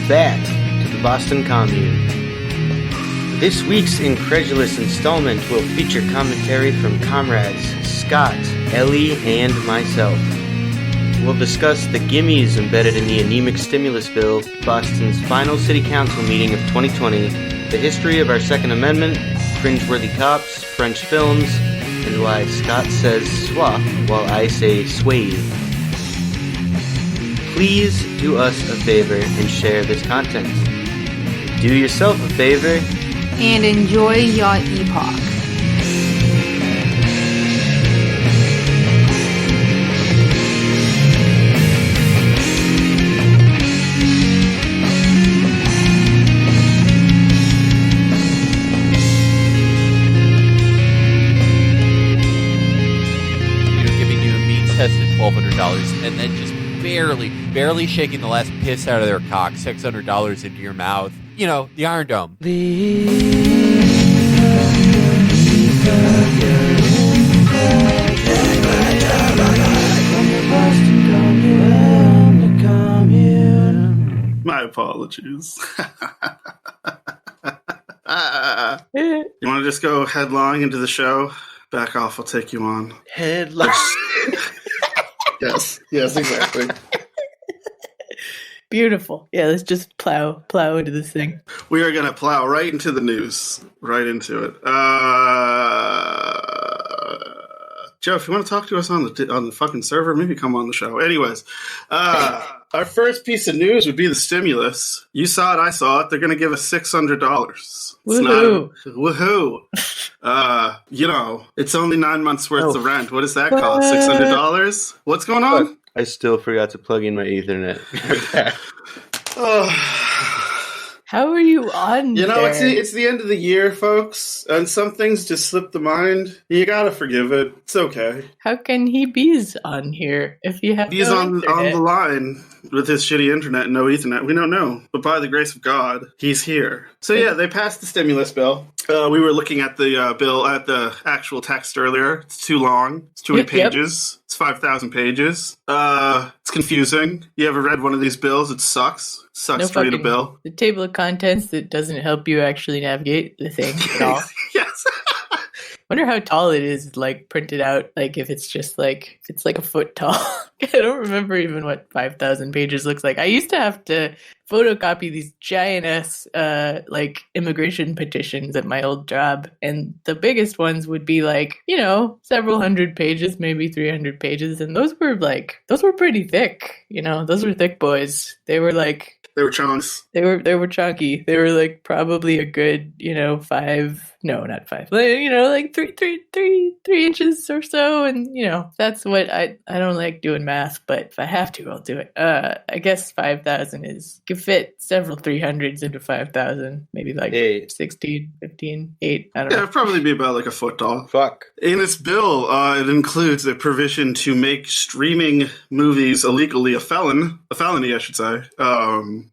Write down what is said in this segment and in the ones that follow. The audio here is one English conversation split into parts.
back to the Boston Commune. This week's incredulous installment will feature commentary from Comrades Scott, Ellie, and myself. We'll discuss the gimmes embedded in the anemic stimulus bill, Boston's final city council meeting of 2020, the history of our Second Amendment, cringeworthy cops, French films, and why Scott says Swath while I say Swathe. Please do us a favor and share this content. Do yourself a favor and enjoy your Epoch. Giving you a means test at $1,200 and then just barely shaking the last piss out of their cock, $600 into your mouth. You know, the Iron Dome. My apologies. You want to just go headlong into the show? Back off, I'll take you on. Headlong. Yes, exactly. Beautiful. Yeah, let's just plow into this thing. We are going to plow right into the news. Right into it. Joe, if you want to talk to us on the fucking server, maybe come on the show. Anyways, our first piece of news would be the stimulus. You saw it, I saw it. They're going to give us $600. Woohoo. Woohoo. It's only 9 months worth of rent. What does that cost? $600? What's going on? I still forgot to plug in my Ethernet. How are you on there? It's the end of the year, folks, and some things just slip the mind. You gotta forgive it. It's okay. How can he be on here if you have He's on the line with his shitty internet and no Ethernet. We don't know, but by the grace of God, he's here. So yeah, they passed the stimulus bill. We were looking at the bill at the actual text earlier. It's too long. It's too many pages. Yep. It's 5,000 pages. It's confusing. You ever read one of these bills? It sucks. Sucks to read a bill. The table of contents that doesn't help you actually navigate the thing at all. Yes. Wonder how tall it is, like printed out. Like if it's just like it's like a foot tall. I don't remember even what 5,000 pages looks like. I used to have to photocopy these giant ass like immigration petitions at my old job, and the biggest ones would be like several hundred pages, maybe 300 pages, and those were pretty thick. Those were thick boys. They were chunks. They were chunky. They were like probably a good, 5. No, not 5. Like 3 inches or so. And that's what I don't like doing math, but if I have to, I'll do it. I guess 5,000 could fit several 300s into 5,000. Maybe like 16, 15, 8. I don't know. It'd probably be about like a foot tall. Fuck. In this bill, it includes a provision to make streaming movies illegally a felony, I should say.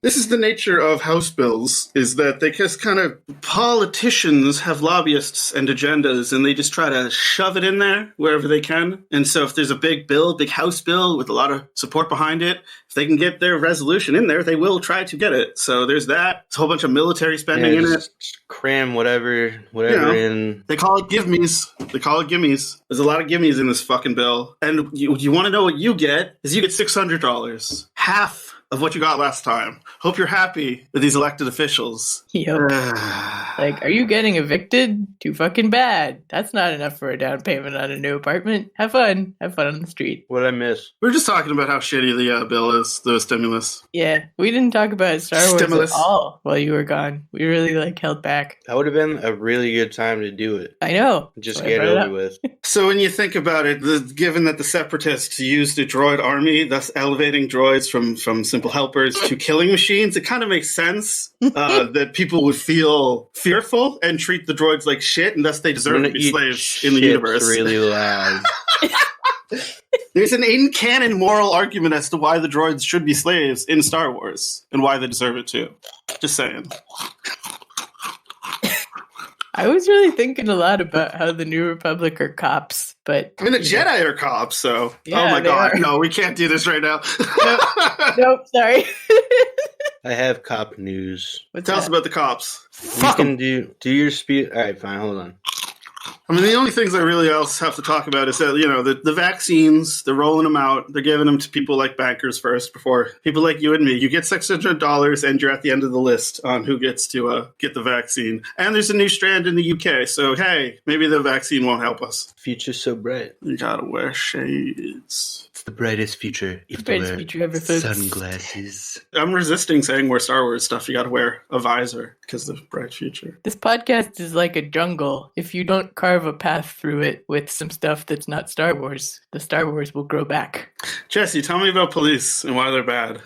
This is the nature of House bills, is that they just kind of, politicians have lobbyists and agendas, and they just try to shove it in there wherever they can. And so if there's a big House bill with a lot of support behind it, if they can get their resolution in there, they will try to get it. So there's that. It's a whole bunch of military spending in it. Cram whatever in. They call it gimmes. There's a lot of gimmes in this fucking bill. And you want to know what you get, is you get $600. Half of what you got last time. Hope you're happy with these elected officials. Yep. Like, are you getting evicted? Too fucking bad. That's not enough for a down payment on a new apartment. Have fun on the street. What did I miss? We were just talking about how shitty the bill is, the stimulus. Yeah, we didn't talk about Star Wars at all while you were gone. We really held back. That would have been a really good time to do it. I know. Just get it over with. So when you think about it, given that the separatists used a droid army, thus elevating droids from simple helpers to killing machines, it kind of makes sense that people would feel fearful and treat the droids like shit, and thus they deserve to be slaves in the universe. Really loud. There's an in-canon moral argument as to why the droids should be slaves in Star Wars, and why they deserve it too. Just saying. I was really thinking a lot about how the New Republic are cops, but I mean, the Jedi are cops, so. Yeah, oh my they god, are. no, we can't do this right now. Nope, sorry. I have cop news. What's Tell us that? about the cops. You Fuck 'em. can do your speech. All right, fine. Hold on. I mean, the only things I really else have to talk about is that, the vaccines, they're rolling them out. They're giving them to people like bankers first before people like you and me. You get $600 and you're at the end of the list on who gets to get the vaccine. And there's a new strand in the UK. So, hey, maybe the vaccine won't help us. Future's so bright. You gotta wear shades. It's the brightest future. You have to Brightest wear future ever, folks. sunglasses. I'm resisting saying wear Star Wars stuff. You gotta wear a visor because of the bright future. This podcast is like a jungle. If you don't carve a path through it with some stuff that's not Star Wars, the Star Wars will grow back. Jesse, tell me about police and why they're bad.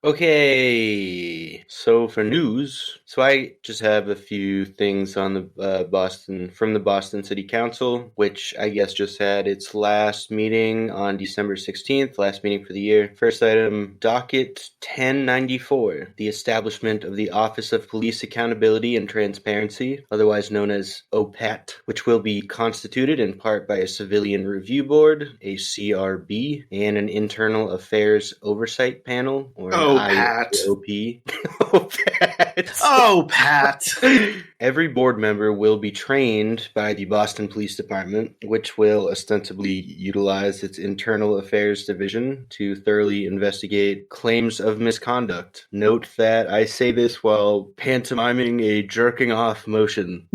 Okay, so for news, so I just have a few things on the from the Boston City Council, which I guess just had its last meeting on December 16th, last meeting for the year. First item, docket 1094, the establishment of the Office of Police Accountability and Transparency, otherwise known as OPAT, which will be constituted in part by a civilian review board, a CRB, and an internal affairs oversight panel, or Pat. IOP. Oh, Pat. Oh, Pat. Every board member will be trained by the Boston Police Department, which will ostensibly utilize its internal affairs division to thoroughly investigate claims of misconduct. Note that I say this while pantomiming a jerking off motion.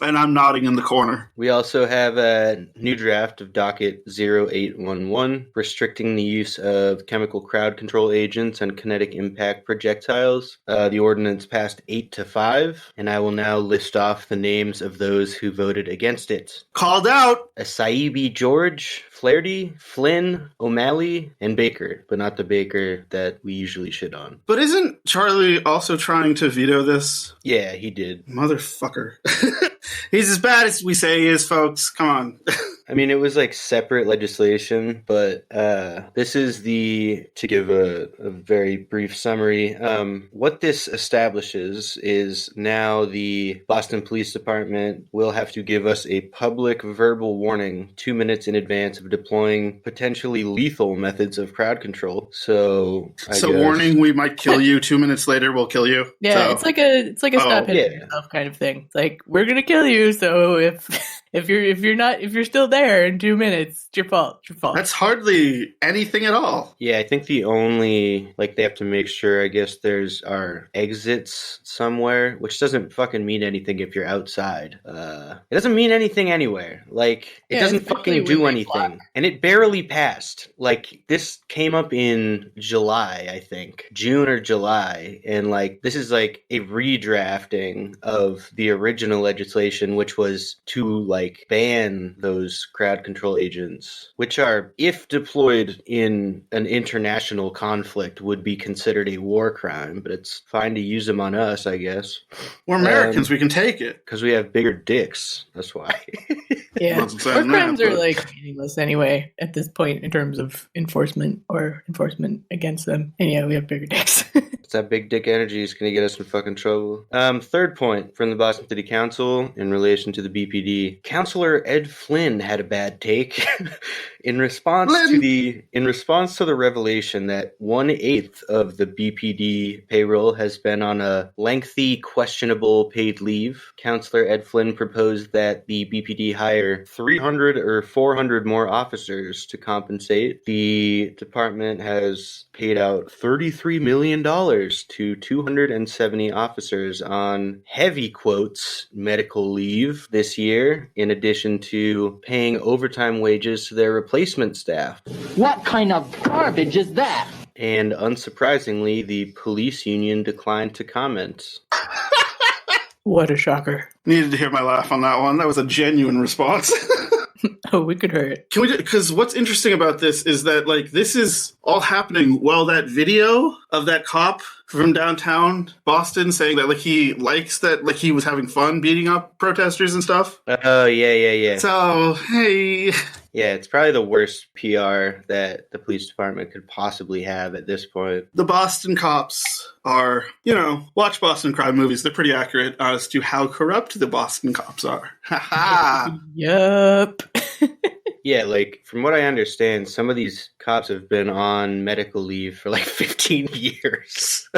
And I'm nodding in the corner. We also have a new draft of docket 0811, restricting the use of chemical crowd control agents and kinetic impact projectiles. The ordinance passed 8-5, and I will now list off the names of those who voted against it. Called out. Acaibi George, Flaherty, Flynn, O'Malley, and Baker, but not the Baker that we usually shit on. But isn't Charlie also trying to veto this? Yeah, he did. Motherfucker. He's as bad as we say he is, folks. Come on. I mean, it was like separate legislation, but this is to give a very brief summary, what this establishes is now the Boston Police Department will have to give us a public verbal warning 2 minutes in advance of deploying potentially lethal methods of crowd control. So warning, we might kill you. 2 minutes later, we'll kill you. Yeah, So- it's like a stop hitting yeah. yourself kind of thing. It's like, we're gonna kill you, so if you're still there in 2 minutes, it's your fault. It's your fault. That's hardly anything at all. Yeah, I think the only, they have to make sure, I guess there's our exits somewhere, which doesn't fucking mean anything if you're outside. It doesn't mean anything anywhere. It Yeah, doesn't especially fucking when do they anything. block. And it barely passed. This came up in July, I think. June or July. And, this is, a redrafting of the original legislation, which was to, ban those crowd control agents, which are, if deployed in an international conflict, would be considered a war crime, but it's fine to use them on us, I guess. We're Americans. We can take it. Because we have bigger dicks. That's why. Yeah, Wasn't war saying that, crimes are but- meaningless anyway at this point in terms of enforcement against them. And yeah, we have bigger dicks. It's that big dick energy is going to get us in fucking trouble. Third point from the Boston City Council in relation to the BPD. Councilor Ed Flynn had a bad take in response to the revelation that 1/8 of the BPD payroll has been on a lengthy, questionable paid leave. Councilor Ed Flynn proposed that the BPD hire 300 or 400 more officers to compensate. The department has paid out $33 million to 270 officers on heavy quotes medical leave this year, in addition to paying overtime wages to their replacement staff. What kind of garbage is that? And unsurprisingly, the police union declined to comment. What a shocker. Needed to hear my laugh on that one. That was a genuine response. Oh, we could hurt. Can we? Because what's interesting about this is that this is all happening while that video of that cop from downtown Boston saying that he likes that he was having fun beating up protesters and stuff. Oh, yeah. So hey, Yeah, it's probably the worst PR that the police department could possibly have at this point. The Boston cops are, watch Boston crime movies. They're pretty accurate as to how corrupt the Boston cops are. Ha ha! Yup. Yeah, like, from what I understand, some of these cops have been on medical leave for like 15 years.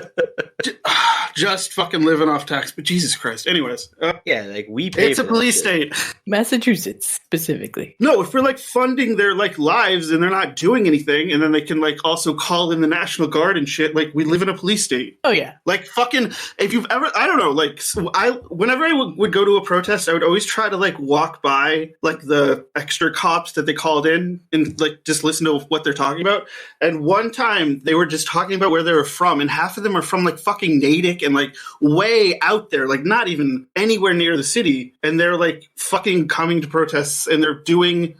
Just fucking living off tax, but Jesus Christ. Anyways. Yeah, like, we pay It's a for police this shit. state. Massachusetts, specifically. No, if we're like funding their like lives and they're not doing anything, and then they can like also call in the National Guard and shit, like we live in a police state. Oh, yeah. Like fucking, if you've ever, I don't know, like whenever I would go to a protest, I would always try to like walk by like the extra cops that they called in and like just listen to what they're talking about. And one time they were just talking about where they were from, and half of them are from like fucking Natick and like way out there, like not even anywhere near the city. And they're like fucking coming to protests, and they're doing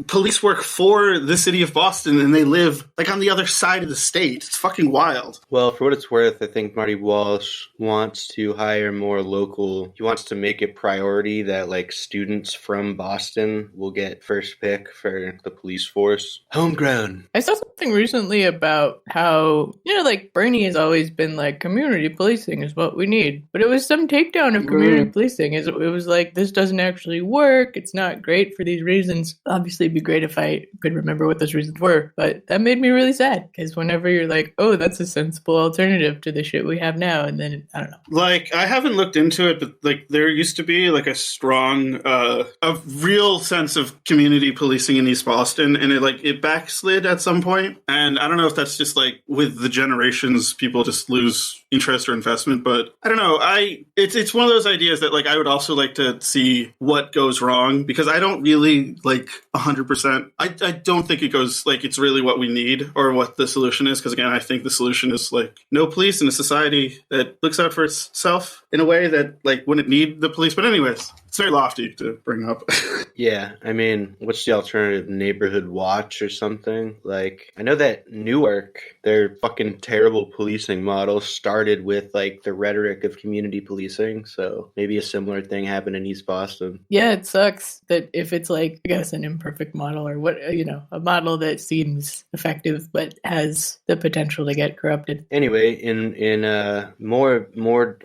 police work for the city of Boston, and they live like on the other side of the state. It's fucking wild. Well, for what it's worth, I think Marty Walsh wants to hire more local. He wants to make it priority that like students from Boston will get first pick for the police force. Homegrown. I saw something recently about how, like Bernie has always been like, community policing is what we need. But it was some takedown of community policing. It was like, this doesn't actually work. It's not great for these reasons. Obviously, it'd be great if I could remember what those reasons were. But that made me really sad, because whenever you're like, oh, that's a sensible alternative to the shit we have now, and then, I don't know. Like, I haven't looked into it, but like there used to be like a strong, a real sense of community policing in East Boston, and it backslid at some point. And I don't know if that's just like with the generations, people just lose interest or investment, but I don't know. It's one of those ideas that like I would also like to see what goes wrong, because I don't really like 100%. I don't think it goes like it's really what we need or what the solution is, because again, I think the solution is like no police in a society that looks out for itself in a way that like wouldn't need the police. But anyways, it's very lofty to bring up. Yeah, I mean, what's the alternative? Neighborhood watch or something? Like, I know that Newark, their fucking terrible policing model started with like the rhetoric of community policing, so maybe a similar thing happened in East Boston. Yeah, it sucks that if it's like, I guess, an imperfect model, or what, a model that seems effective but has the potential to get corrupted. Anyway, in more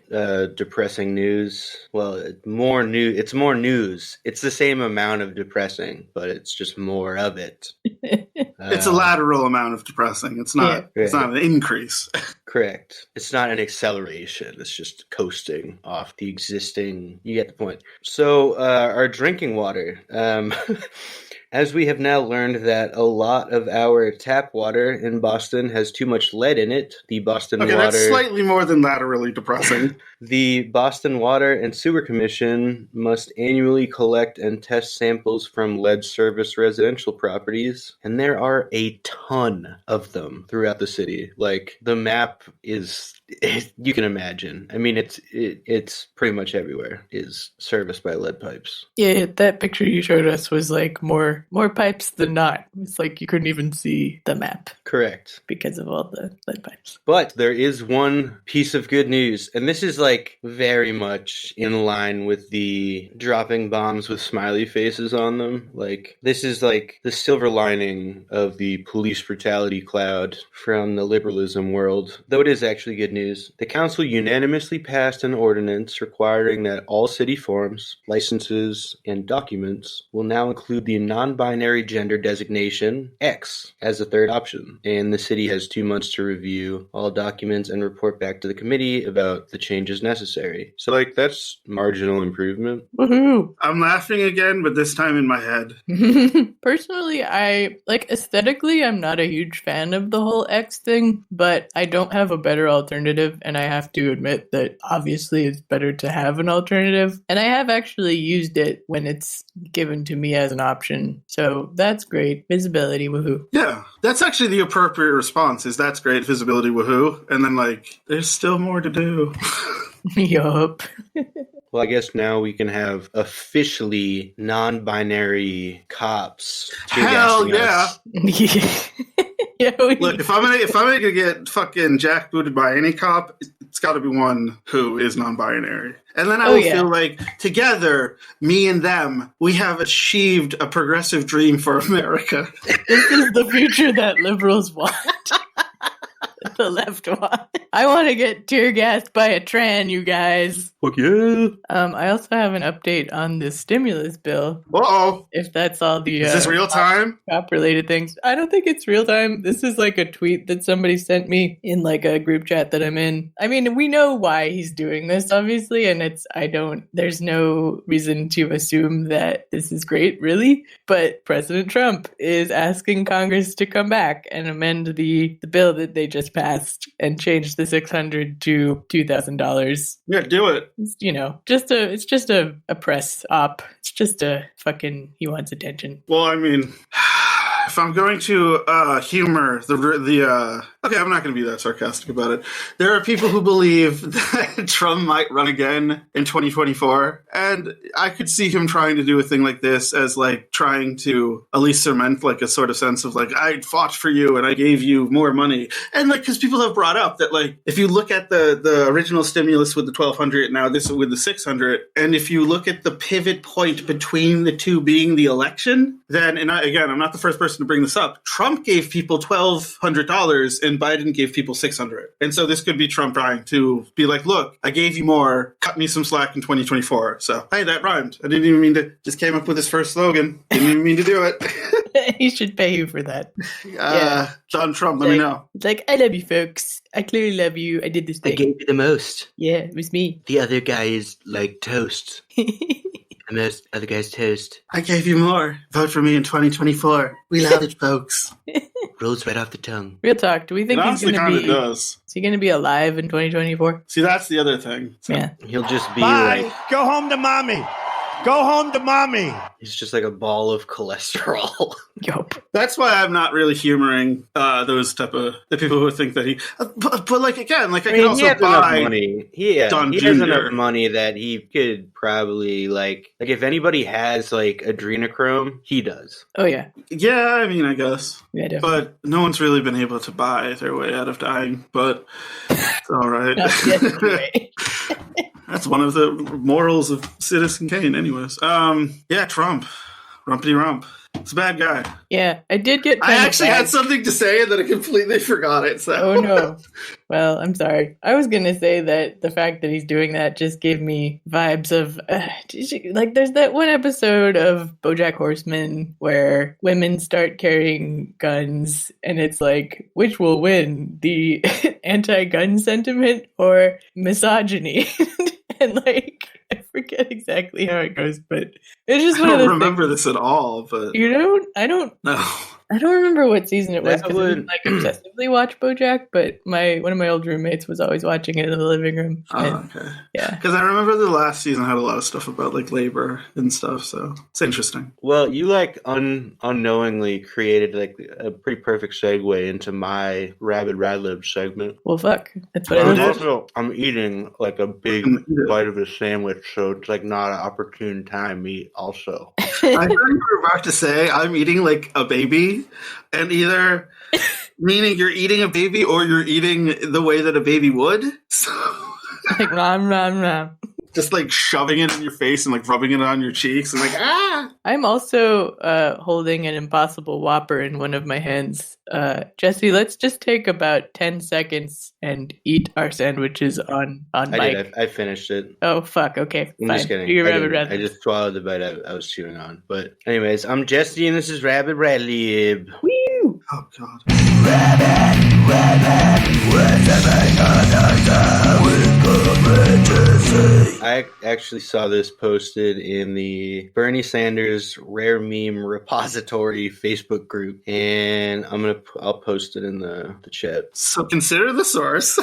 depressing news, well, it's more news. It's the same amount of depressing, but it's just more of it. It's a lateral amount of depressing. It's not. Yeah. It's not an increase. Correct. It's not an acceleration. It's just coasting off the existing. You get the point. So, our drinking water. As we have now learned that a lot of our tap water in Boston has too much lead in it, the Boston Okay, Water... that's slightly more than laterally depressing. The Boston Water and Sewer Commission must annually collect and test samples from lead service residential properties, and there are a ton of them throughout the city. Like, the map is... you can imagine. I mean, it's pretty much everywhere is serviced by lead pipes. Yeah, that picture you showed us was like more pipes than not. It's like you couldn't even see the map. Correct. Because of all the lead pipes. But there is one piece of good news, and this is like very much in line with the dropping bombs with smiley faces on them. Like, this is like the silver lining of the police brutality cloud from the liberalism world, though it is actually good news. The council unanimously passed an ordinance requiring that all city forms, licenses, and documents will now include the non-binary gender designation X as a third option, and the city has 2 months to review all documents and report back to the committee about the changes necessary. So, like, that's marginal improvement. Woohoo! I'm laughing again, but this time in my head. Personally, aesthetically, I'm not a huge fan of the whole X thing, but I don't have a better alternative, and I have to admit that obviously it's better to have an alternative, and I have actually used it when it's given to me as an option, so that's great. Visibility, woohoo. Yeah, that's actually the appropriate response, is that's great, visibility, woohoo, and then like, there's still more to do. Yup. Well, I guess now we can have officially non-binary cops. Hell yeah! Yeah, Look, if I'm gonna get fucking jackbooted by any cop, it's got to be one who is non-binary. And then I Oh, will yeah. feel like together, me and them, we have achieved a progressive dream for America. This is the future that liberals want. The left want. I want to get tear gassed by a tran, you guys. Fuck yeah. I also have an update on the stimulus bill. Uh-oh. If that's all the Is this real time? cop-related things. I don't think it's real time. This is like a tweet that somebody sent me in like a group chat that I'm in. I mean, we know why he's doing this, obviously, and there's no reason to assume that this is great, really. But President Trump is asking Congress to come back and amend the bill that they just passed and change the $600 to $2,000. Yeah, do it. It's, it's just a press op. It's just he wants attention. Well, I mean, if I'm going to humor okay, I'm not going to be that sarcastic about it. There are people who believe that Trump might run again in 2024, and I could see him trying to do a thing like this as like trying to at least cement like a sort of sense of like, I fought for you and I gave you more money. And like, because people have brought up that like, if you look at the original stimulus with the 1,200, now this with the 600, and if you look at the pivot point between the two being the election, then, and again, I'm not the first person to bring this up, Trump gave people $1,200 and Biden gave people $600. And so this could be Trump trying to be like, look, I gave you more, cut me some slack in 2024. So, hey, that rhymed. I didn't even mean to, just came up with his first slogan. Didn't even mean to do it. He should pay you for that. John Trump, let me know. It's like, I love you, folks. I clearly love you. I did this I thing. gave you the most. Yeah, it was me. The other guy is like toast. The most other guy's toast. I gave you more. Vote for me in 2024. We love it, folks. Rolls right off the tongue. Real talk. Do we think It he's honestly going kind to of be? does. Is he going to be alive in 2024? See, that's the other thing. So, Yeah. He'll just be Bye. like, Go home to mommy. Go home to mommy. he's just like a ball of cholesterol. Yup. that's why I'm not really humoring those type of the people who think that he. But like again, like I can he also has enough buy. money. Don He has Jr. enough money that he could probably like if anybody has like adrenochrome, he does. Oh, yeah. Yeah, I mean, I guess, Yeah, definitely. but no one's really been able to buy their way out of dying. But it's all right. Not yet, anyway. That's one of the morals of Citizen Kane, anyways. Yeah, Trump, rumpity rump. It's a bad guy. Yeah, I did get. I actually had something to say and then I completely forgot it. So. Oh no. Well, I'm sorry. I was gonna say that the fact that he's doing that just gave me vibes of like there's that one episode of BoJack Horseman where women start carrying guns, and it's like which will win, the anti-gun sentiment or misogyny? And like I forget exactly how it goes, but it's just I one of don't those remember things. this at all, but You don't? no. I don't remember what season it was That because I would- didn't like obsessively watch BoJack, but one of my old roommates was always watching it in the living room. And, Oh, okay. yeah, Because I remember the last season had a lot of stuff about like labor and stuff, so it's interesting. Well, you like unknowingly created like a pretty perfect segue into my Rabid Radlibs segment. well, fuck, that's what I Oh, live did? for. Also, I'm eating like a big Eat it. bite of a sandwich, so it's like not an opportune time to eat. Also, I thought you were about to say I'm eating like a baby, and either meaning you're eating a baby or you're eating the way that a baby would. So Like ram ram ram. just like shoving it in your face and like rubbing it on your cheeks and like ah. I'm also holding an Impossible Whopper in one of my hands. Jesse, let's just take about 10 seconds and eat our sandwiches on I mic. did. I finished it. Oh fuck. Okay, I'm fine. just kidding. Do your I Rabid didn't. Radlibs. I just swallowed the bite I was chewing on. But anyways, I'm Jesse, and this is Rabid Radlib. Woo! Oh god. I actually saw this posted in the Bernie Sanders Rare Meme Repository Facebook group, and I'll post it in the chat. So consider the source.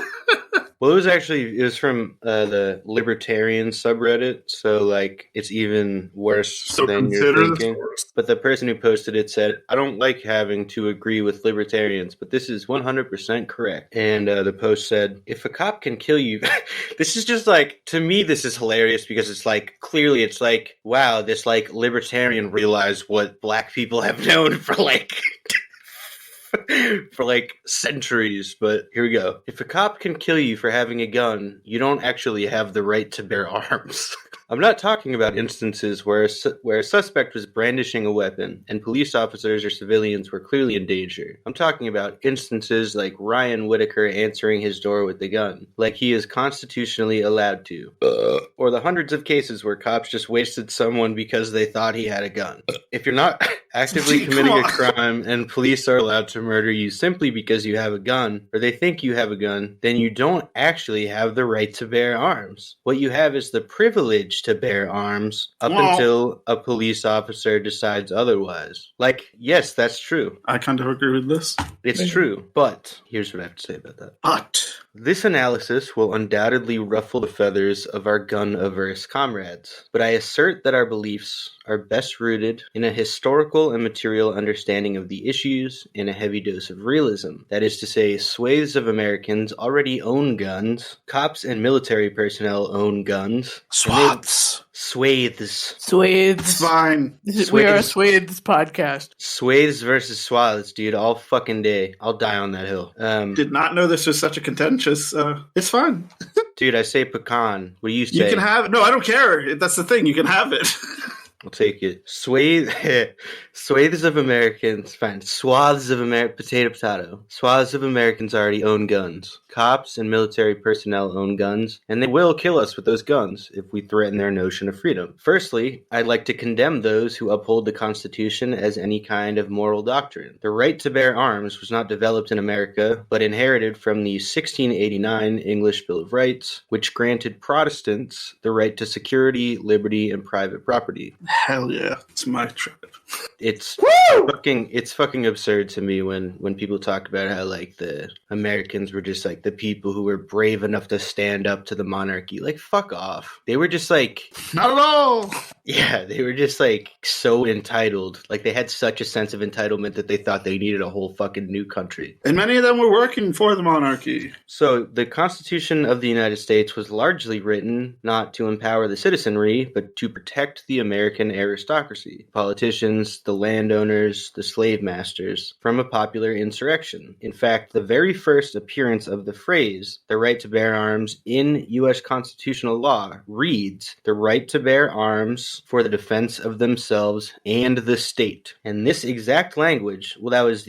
Well, it was from the libertarian subreddit, so like it's even worse So than you're consider the thinking. source. But the person who posted it said, "I don't like having to agree with libertarians, but this is 100% correct." And the post said, "If a cop can kill you," this is just like, to me, this is hilarious because it's like clearly it's like, wow, this like libertarian realized what black people have known for like for like centuries, but here we go. If a cop can kill you for having a gun, you don't actually have the right to bear arms. I'm not talking about instances where a suspect was brandishing a weapon and police officers or civilians were clearly in danger. I'm talking about instances like Ryan Whitaker answering his door with the gun, like he is constitutionally allowed to. Or the hundreds of cases where cops just wasted someone because they thought he had a gun. If you're not actively committing a crime and police are allowed to murder you simply because you have a gun, or they think you have a gun, then you don't actually have the right to bear arms. What you have is the privilege to bear arms up until a police officer decides otherwise. Like, yes, that's true. I kind of agree with this. It's true, but here's what I have to say about that. But this analysis will undoubtedly ruffle the feathers of our gun-averse comrades, but I assert that our beliefs are best rooted in a historical and material understanding of the issues and a heavy dose of realism. That is to say, swathes of Americans already own guns, cops and military personnel own guns. Swaths. Swathes. Swathes. It's fine. We are a Swathes podcast. Swathes versus swaths, dude, all fucking day. I'll die on that hill. Did not know this was such a contentious. It's fine. Dude, I say pecan. What do you say? You can have. No, I don't care. That's the thing. You can have it. I'll take it. Swathes of Americans, fine. Swaths of potato. Swaths of Americans already own guns. Cops and military personnel own guns, and they will kill us with those guns if we threaten their notion of freedom. Firstly, I'd like to condemn those who uphold the Constitution as any kind of moral doctrine. The right to bear arms was not developed in America, but inherited from the 1689 English Bill of Rights, which granted Protestants the right to security, liberty, and private property. Hell yeah. It's my tribe. It's fucking absurd to me when people talk about how like the Americans were just like the people who were brave enough to stand up to the monarchy. Like, fuck off. They were just like, not at all. Yeah, they were just like so entitled. Like they had such a sense of entitlement that they thought they needed a whole fucking new country. And many of them were working for the monarchy. So the Constitution of the United States was largely written not to empower the citizenry, but to protect the American aristocracy, politicians, the landowners, the slave masters, from a popular insurrection. In fact, the very first appearance of the phrase, the right to bear arms, in U.S. constitutional law reads, the right to bear arms for the defense of themselves and the state. And this exact language, well, that was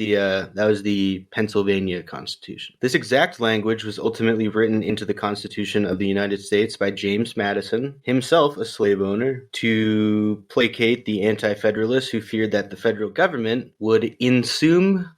the Pennsylvania Constitution. This exact language was ultimately written into the Constitution of the United States by James Madison, himself a slave owner, to placate the anti-federalists who feared that the federal government would insume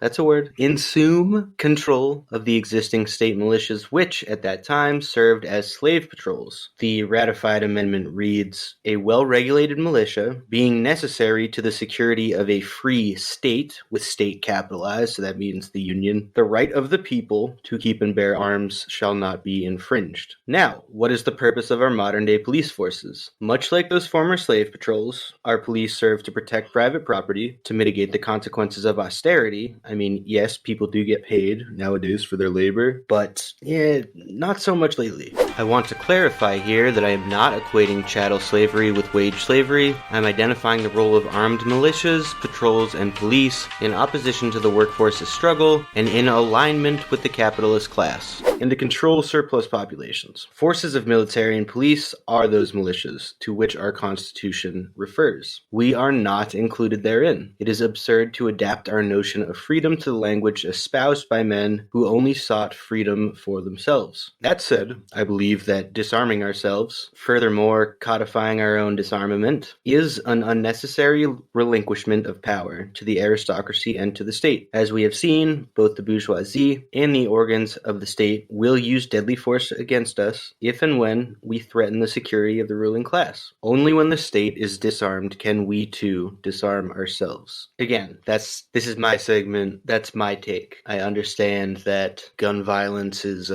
control of the existing state militias, which at that time served as slave patrols. The ratified amendment reads, a well-regulated militia, being necessary to the security of a free state, with state capitalized, so that means the Union, the right of the people to keep and bear arms shall not be infringed. Now, what is the purpose of our modern-day police forces? Much like those former slave patrols, our police serve to protect private property, to mitigate the consequences of austerity. I mean, yes, people do get paid nowadays for their labor, but yeah, not so much lately. I want to clarify here that I am not equating chattel slavery with wage slavery. I'm identifying the role of armed militias, patrols, and police in opposition to the workforce's struggle and in alignment with the capitalist class, and to control surplus populations. Forces of military and police are those militias to which our Constitution refers. We are not included therein. It is absurd to adapt our notion of freedom to the language espoused by men who only sought freedom for themselves. That said, I believe that disarming ourselves, furthermore codifying our own disarmament, is an unnecessary relinquishment of power to the aristocracy and to the state. As we have seen, both the bourgeoisie and the organs of the state will use deadly force against us if and when we threaten the security of the ruling class. Only when the state is disarmed can we too disarm ourselves. Again, this is my segment. That's my take. I understand that gun violence is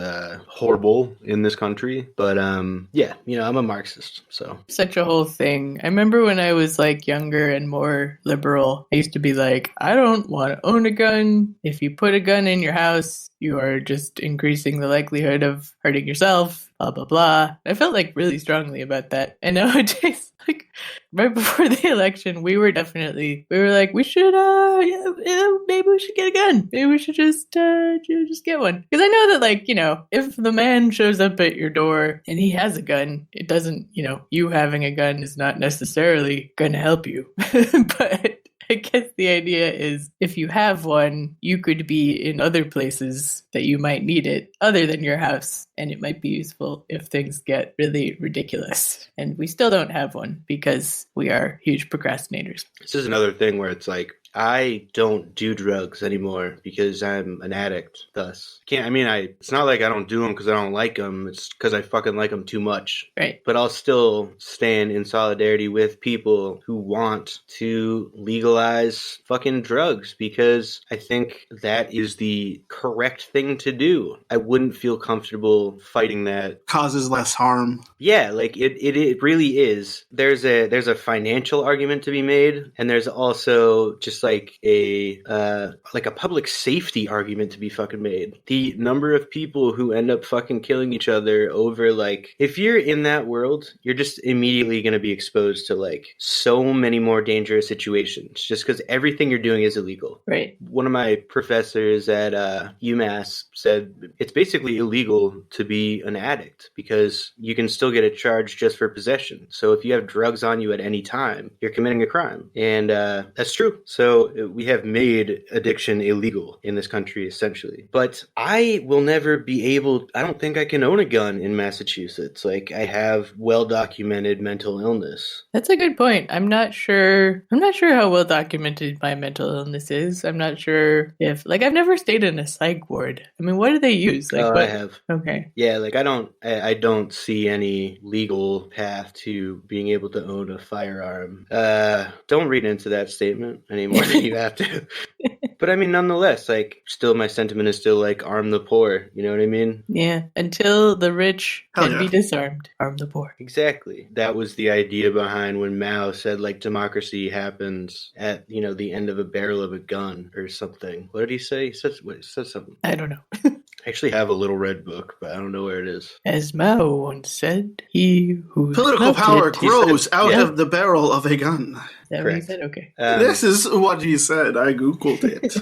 horrible in this country, but yeah, I'm a Marxist, so. Such a whole thing. I remember when I was like younger and more liberal, I used to be like, I don't want to own a gun. If you put a gun in your house, you are just increasing the likelihood of hurting yourself, blah, blah, blah. I felt like really strongly about that. And nowadays, like, right before the election, we were like, we should, maybe we should get a gun. Maybe we should just get one. Because I know that, like, you know, if the man shows up at your door and he has a gun, it doesn't, you know, you having a gun is not necessarily going to help you. But I guess the idea is if you have one, you could be in other places that you might need it other than your house. And it might be useful if things get really ridiculous. And we still don't have one because we are huge procrastinators. This is another thing where it's like, I don't do drugs anymore because I'm an addict. Thus, it's not like I don't do them because I don't like them. It's because I fucking like them too much. Right. But I'll still stand in solidarity with people who want to legalize fucking drugs because I think that is the correct thing to do. I wouldn't feel comfortable fighting that. Causes less harm. Yeah, like it really is. There's a financial argument to be made, and there's also just like a public safety argument to be fucking made. The number of people who end up fucking killing each other over, like, if you're in that world, you're just immediately going to be exposed to like so many more dangerous situations just because everything you're doing is illegal. Right. One of my professors at UMass said it's basically illegal to be an addict because you can still get a charge just for possession. So if you have drugs on you at any time, you're committing a crime. And that's true. So we have made addiction illegal in this country, essentially. But I will never be able, I don't think I can own a gun in Massachusetts. Like, I have well-documented mental illness. That's a good point. I'm not sure how well documented my mental illness is. I'm not sure if, like, I've never stayed in a psych ward. I mean, what do they use? Like, I have. Okay. Yeah, like I don't see any legal path to being able to own a firearm. Don't read into that statement anymore than you have to. But I mean, nonetheless, like, still my sentiment is still like arm the poor. You know what I mean? Yeah. Until the rich can be disarmed, arm the poor. Exactly. That was the idea behind when Mao said like democracy happens at, you know, the end of a barrel of a gun or something. What did he say? He said something. I don't know. I actually have a little red book, but I don't know where it is. As Mao once said, he who political power grows out of the barrel of a gun. Is that what he said? Okay. This is what he said. I Googled it.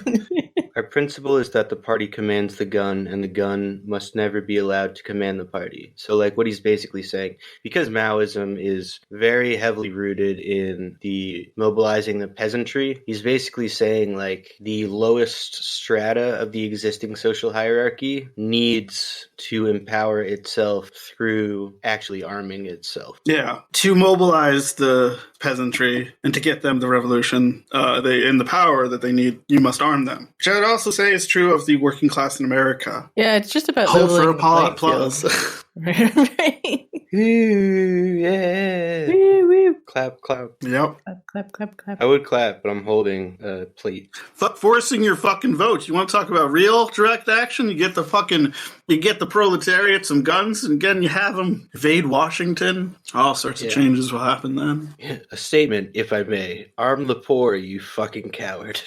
Our principle is that the party commands the gun, and the gun must never be allowed to command the party. So, like, what he's basically saying, because Maoism is very heavily rooted in the mobilizing the peasantry, he's basically saying, like, the lowest strata of the existing social hierarchy needs to empower itself through actually arming itself. Yeah, to mobilize the peasantry and to get them the revolution and the power that they need, you must arm them. Which I would also say is true of the working class in America. Yeah, it's just about Hold for applause. applause. Ooh, yeah. Woo, woo. Clap, clap. Yep. Clap, clap, clap, clap. I would clap, but I'm holding a plate. Forcing your fucking vote. You want to talk about real direct action? You get the proletariat some guns, and again, you have them invade Washington. All sorts of changes will happen then. A statement, if I may. Arm the poor, you fucking coward.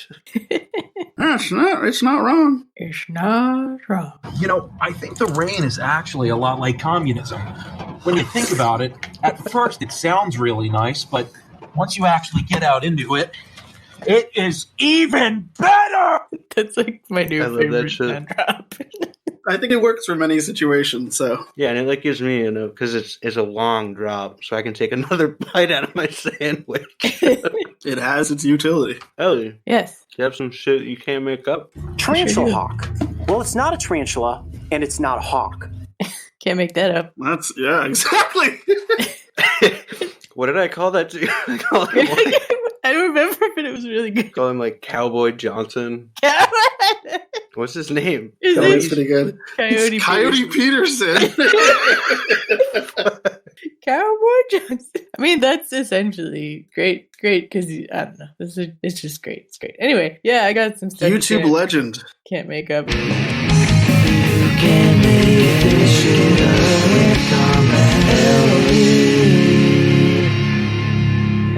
It's not wrong. It's not wrong. You know, I think the reign is actually a lot like communism. When you think about it, at first it sounds really nice, but once you actually get out into it, it is even better! That's like my new favorite sound drop. I think it works for many situations, so. Yeah, and it like gives me, because it's a long drop, so I can take another bite out of my sandwich. It has its utility. Oh, Yes. you have some shit you can't make up? Tarantula hawk. Well, it's not a tarantula, and it's not a hawk. Can't make that up. Yeah, exactly. What did I call that to? I call him like, I don't remember, but it was really good. call him like Cowboy Johnson. What's his name? His That name's was pretty good. Coyote Peterson. Cowboy Johnson. I mean, that's essentially great because I don't know. It's just great. It's great. Anyway, yeah, I got some stuff. YouTube legend. Can't make up.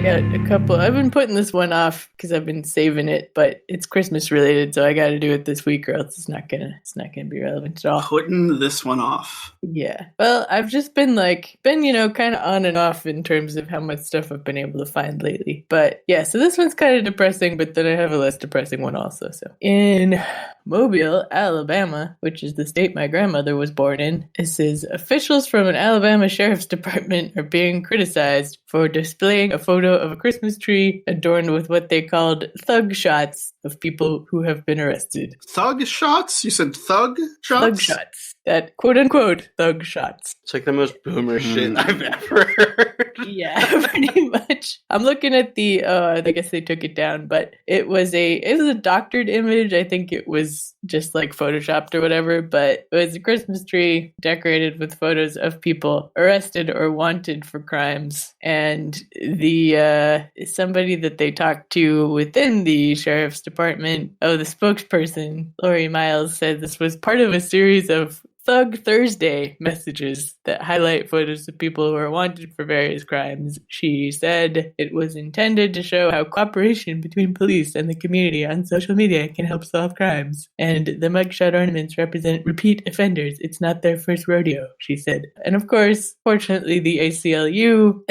got a couple. I've been putting this one off because I've been saving it, but it's Christmas related, so I got to do it this week, or else it's not gonna be relevant at all. Putting this one off. Yeah. Well, I've just been kind of on and off in terms of how much stuff I've been able to find lately. But yeah, so this one's kind of depressing, but then I have a less depressing one also. So in Mobile, Alabama, which is the state my grandmother was born in, it says officials from an Alabama sheriff's department are being criticized for displaying a photo of a Christmas tree adorned with what they called thug shots of people who have been arrested. Thug shots? You said thug shots? Thug shots. That quote-unquote thug shots. It's like the most boomer shit I've ever heard. Yeah, pretty much. I'm looking at the, I guess they took it down, but it was a doctored image. I think it was just like photoshopped or whatever, but it was a Christmas tree decorated with photos of people arrested or wanted for crimes. And the somebody that they talked to within the sheriff's department, the spokesperson, Lori Miles, said this was part of a series of Thug Thursday messages that highlight photos of people who are wanted for various crimes. She said it was intended to show how cooperation between police and the community on social media can help solve crimes. And the mugshot ornaments represent repeat offenders. It's not their first rodeo, she said. And of course, fortunately, the ACLU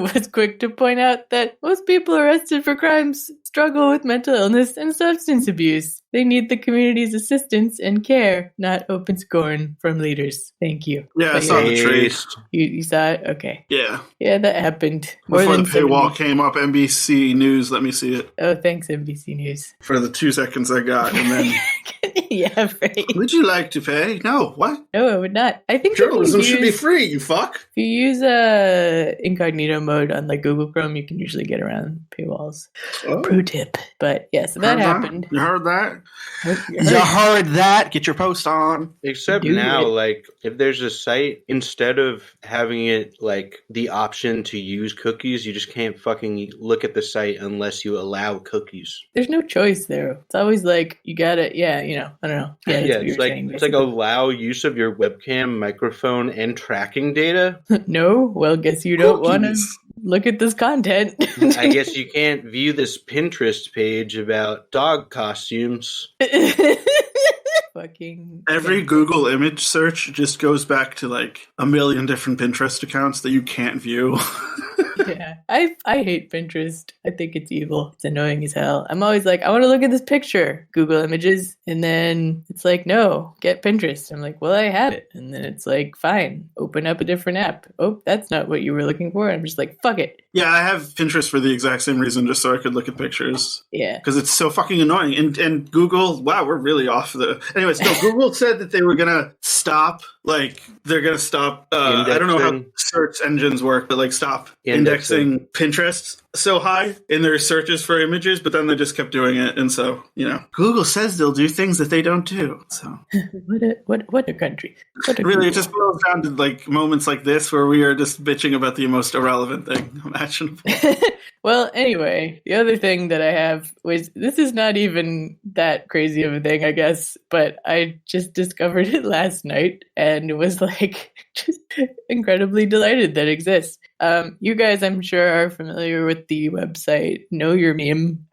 was quick to point out that most people arrested for crimes struggle with mental illness and substance abuse. They need the community's assistance and care, not open scorn from leaders. Thank you. Yeah, I saw the trade. You saw it? Okay. Yeah. Yeah, that happened. Before the paywall came up, NBC News let me see it. Oh, thanks, NBC News. For the 2 seconds I got, and then... Yeah, right. Would you like to pay? No, what? No, I would not. I think journalism should be free, you fuck. If you use incognito mode on like Google Chrome, you can usually get around paywalls. Oh. Pro tip. But yeah, so that happened. You heard that? You heard that? Get your post on. Except now, like, if there's a site, instead of having it, like, the option to use cookies, you just can't fucking look at the site unless you allow cookies. There's no choice there. It's always like, you gotta, I don't know. Yeah, it's like allow use of your webcam, microphone, and tracking data. No? Well, guess you don't want to look at this content. I guess you can't view this Pinterest page about dog costumes. Fucking every Google image search just goes back to like a million different Pinterest accounts that you can't view. Yeah, I hate Pinterest. I think it's evil. It's annoying as hell. I'm always like, I want to look at this picture, Google Images, and then it's like, no, get Pinterest. I'm like, well, I have it, and then it's like, fine, open up a different app. Oh, that's not what you were looking for. I'm just like, fuck it. Yeah, I have Pinterest for the exact same reason, just so I could look at pictures. Yeah, because it's so fucking annoying. And Google, wow, we're really off the. Anyways, no, Google said that they were gonna stop. Like they're gonna stop. I don't know how search engines work, but like stop indexing Pinterest so high in their searches for images, but then they just kept doing it, and so Google says they'll do things that they don't do. So what a country! Really, it just boils down to like moments like this where we are just bitching about the most irrelevant thing imaginable. Well, anyway, the other thing that I have was, this is not even that crazy of a thing, I guess, but I just discovered it last night and was like just incredibly delighted that it exists. You guys, I'm sure, are familiar with the website Know Your Meme,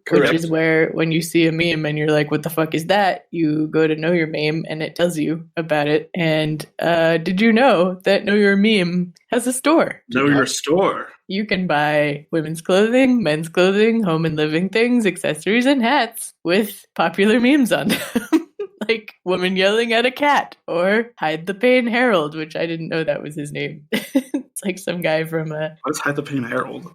which is where when you see a meme and you're like, what the fuck is that? You go to Know Your Meme and it tells you about it. And did you know that Know Your Meme has a store? Know Your Store. You can buy women's clothing, men's clothing, home and living things, accessories, and hats with popular memes on them. Like woman yelling at a cat, or Hide the Pain Harold, which I didn't know that was his name. It's like some guy from What's Hide the Pain Harold?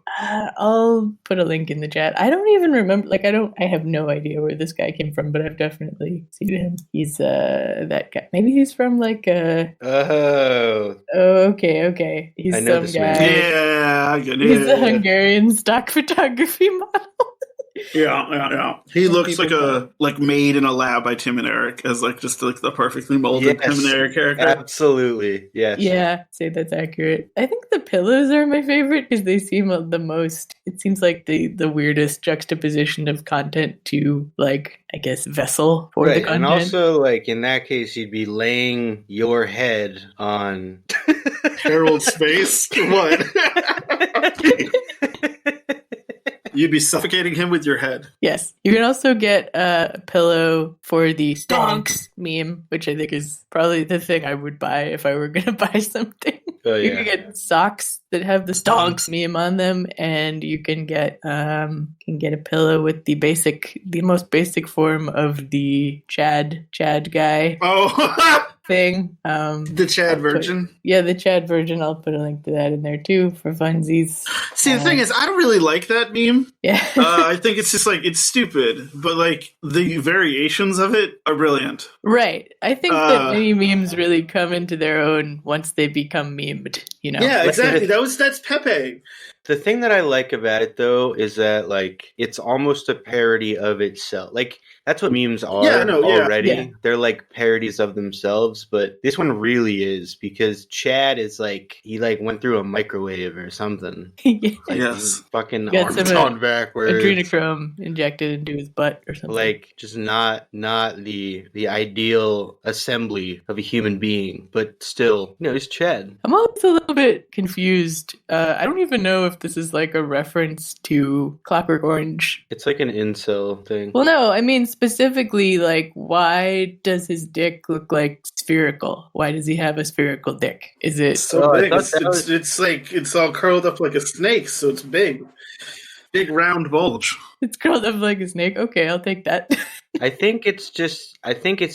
I'll put a link in the chat. I don't even remember. Like I have no idea where this guy came from, but I've definitely seen him. He's that guy. Maybe he's from like Oh, okay. He's some guy. Yeah, I get it. He's a Hungarian stock photography model. Yeah. He looks like made in a lab by Tim and Eric as like just like the perfectly molded Tim and Eric character. Absolutely, yes. Yeah, say that's accurate. I think the pillows are my favorite because they seem the most. It seems like the weirdest juxtaposition of content to like, I guess, vessel for the content. And also like in that case, you'd be laying your head on Harold's face. What? You'd be suffocating him with your head. Yes. You can also get a pillow for the stonks meme, which I think is probably the thing I would buy if I were going to buy something. Oh, You yeah. can get socks that have the stonks meme on them, and you can get a pillow with the most basic form of the Chad guy Oh, thing. the Chad Virgin. The Chad Virgin. I'll put a link to that in there too for funsies. See, the thing is, I don't really like that meme. Yeah. I think it's just like, it's stupid, but like the variations of it are brilliant. Right. I think that many memes really come into their own once they become memed, you know? Yeah, exactly. That's Pepe. The thing that I like about it, though, is that, like, it's almost a parody of itself. Like, that's what memes are already. Yeah. They're, like, parodies of themselves, but this one really is, because Chad is, like, he, like, went through a microwave or something. Yeah. Like, Yes. fucking Got arms some, on backwards. Adrenochrome injected into his butt or something. Like, just not the ideal assembly of a human being, but still, he's Chad. I'm always a little bit confused. I don't even know if this is like a reference to Clockwork Orange. It's like an incel thing. Well, no, I mean specifically, like, why does his dick look like spherical? Why does he have a spherical dick? Is it So I big. thought that was- It's like, it's all curled up like a snake, so it's big. Big round bulge. It's curled up like a snake? Okay, I'll take that. I think it's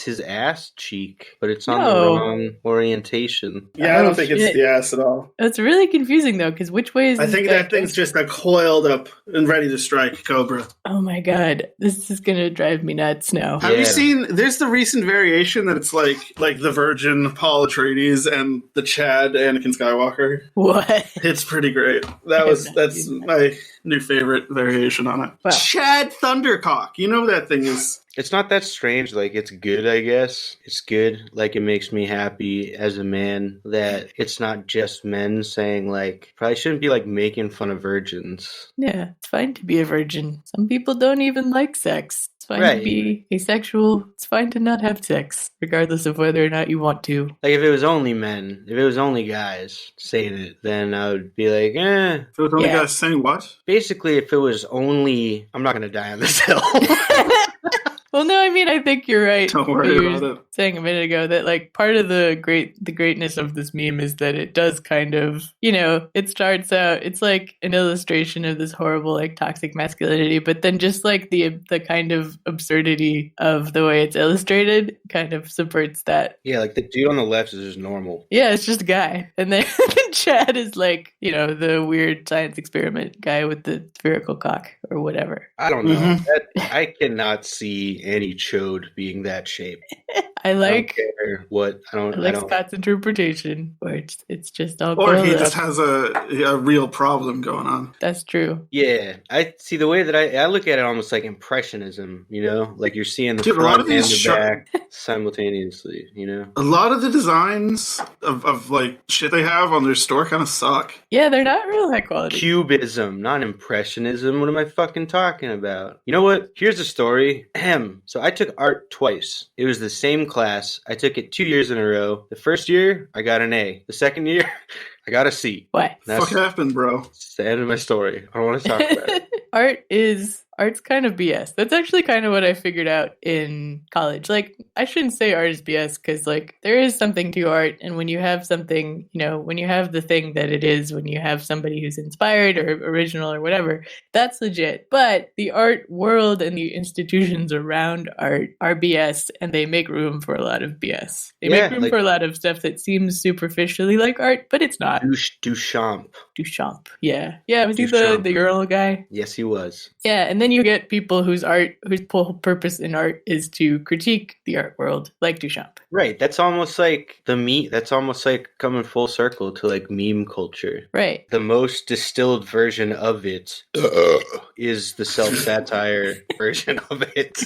his ass cheek, but it's on No. the wrong orientation. Yeah, I Oh, don't think it's shit. the ass at all. That's really confusing though, because which way is I this think guy that thing's just a coiled up and ready to strike Cobra. Oh my god, this is gonna drive me nuts now. Have you Yeah. seen? There's the recent variation that it's like the Virgin Paul Atreides and the Chad Anakin Skywalker. What? It's pretty great. have not That's seen that. my new favorite variation on it. Wow. Chad Thundercock. You know what that thing is. It's not that strange. Like, it's good, I guess. It's good. Like, it makes me happy as a man that it's not just men saying, like, probably shouldn't be, like, making fun of virgins. Yeah, it's fine to be a virgin. Some people don't even like sex. It's fine Right. to be asexual. It's fine to not have sex, regardless of whether or not you want to. Like, if it was only men, if it was only guys saying it, then I would be like, So it's only Yeah. guys saying what? Basically, if it was only... I'm not going to die on this hill. Well, no, I mean, I think you're right. Don't worry What you about were it. saying a minute ago that like part of the greatness of this meme is that it does kind of, it starts out, it's like an illustration of this horrible like toxic masculinity, but then just like the kind of absurdity of the way it's illustrated kind of subverts that. Yeah, like, the dude on the left is just normal. Yeah, it's just a guy. And then Chad is like, the weird science experiment guy with the spherical cock or whatever. I don't know. Mhm. I cannot see any chode being that shape. I like I don't care what. I don't. Scott's interpretation, where it's just all Or he curled just up. has a real problem going on. That's true. Yeah, I see the way that I look at it almost like impressionism. Like you're seeing the Dude, a lot front of and these the back simultaneously. A lot of the designs of like shit they have on their store kind of suck. Yeah, they're not real high quality. Cubism, not impressionism. What am I fucking talking about? You know what? Here's a story. So I took art twice. It was the same class. I took it 2 years in a row. The first year, I got an A. The second year, I got a C. What? That's Fuck happened, bro. the end of my story. I don't want to talk about it. Art's kind of BS. That's actually kind of what I figured out in college. Like, I shouldn't say art is BS because, like, there is something to art. And when you have something, when you have the thing that it is, when you have somebody who's inspired or original or whatever, that's legit. But the art world and the institutions around art are BS, and they make room for a lot of BS. They Yeah, make room like- for a lot of stuff that seems superficially like art, but it's not. Duchamp. Duchamp. Yeah. Yeah, was he Duchamp. the urinal guy? Yes, he was. Yeah, and then you get people whose whole purpose in art is to critique the art world, like Duchamp. Right. That's almost like that's almost like coming full circle to like meme culture. Right. The most distilled version of it is the self-satire version of it.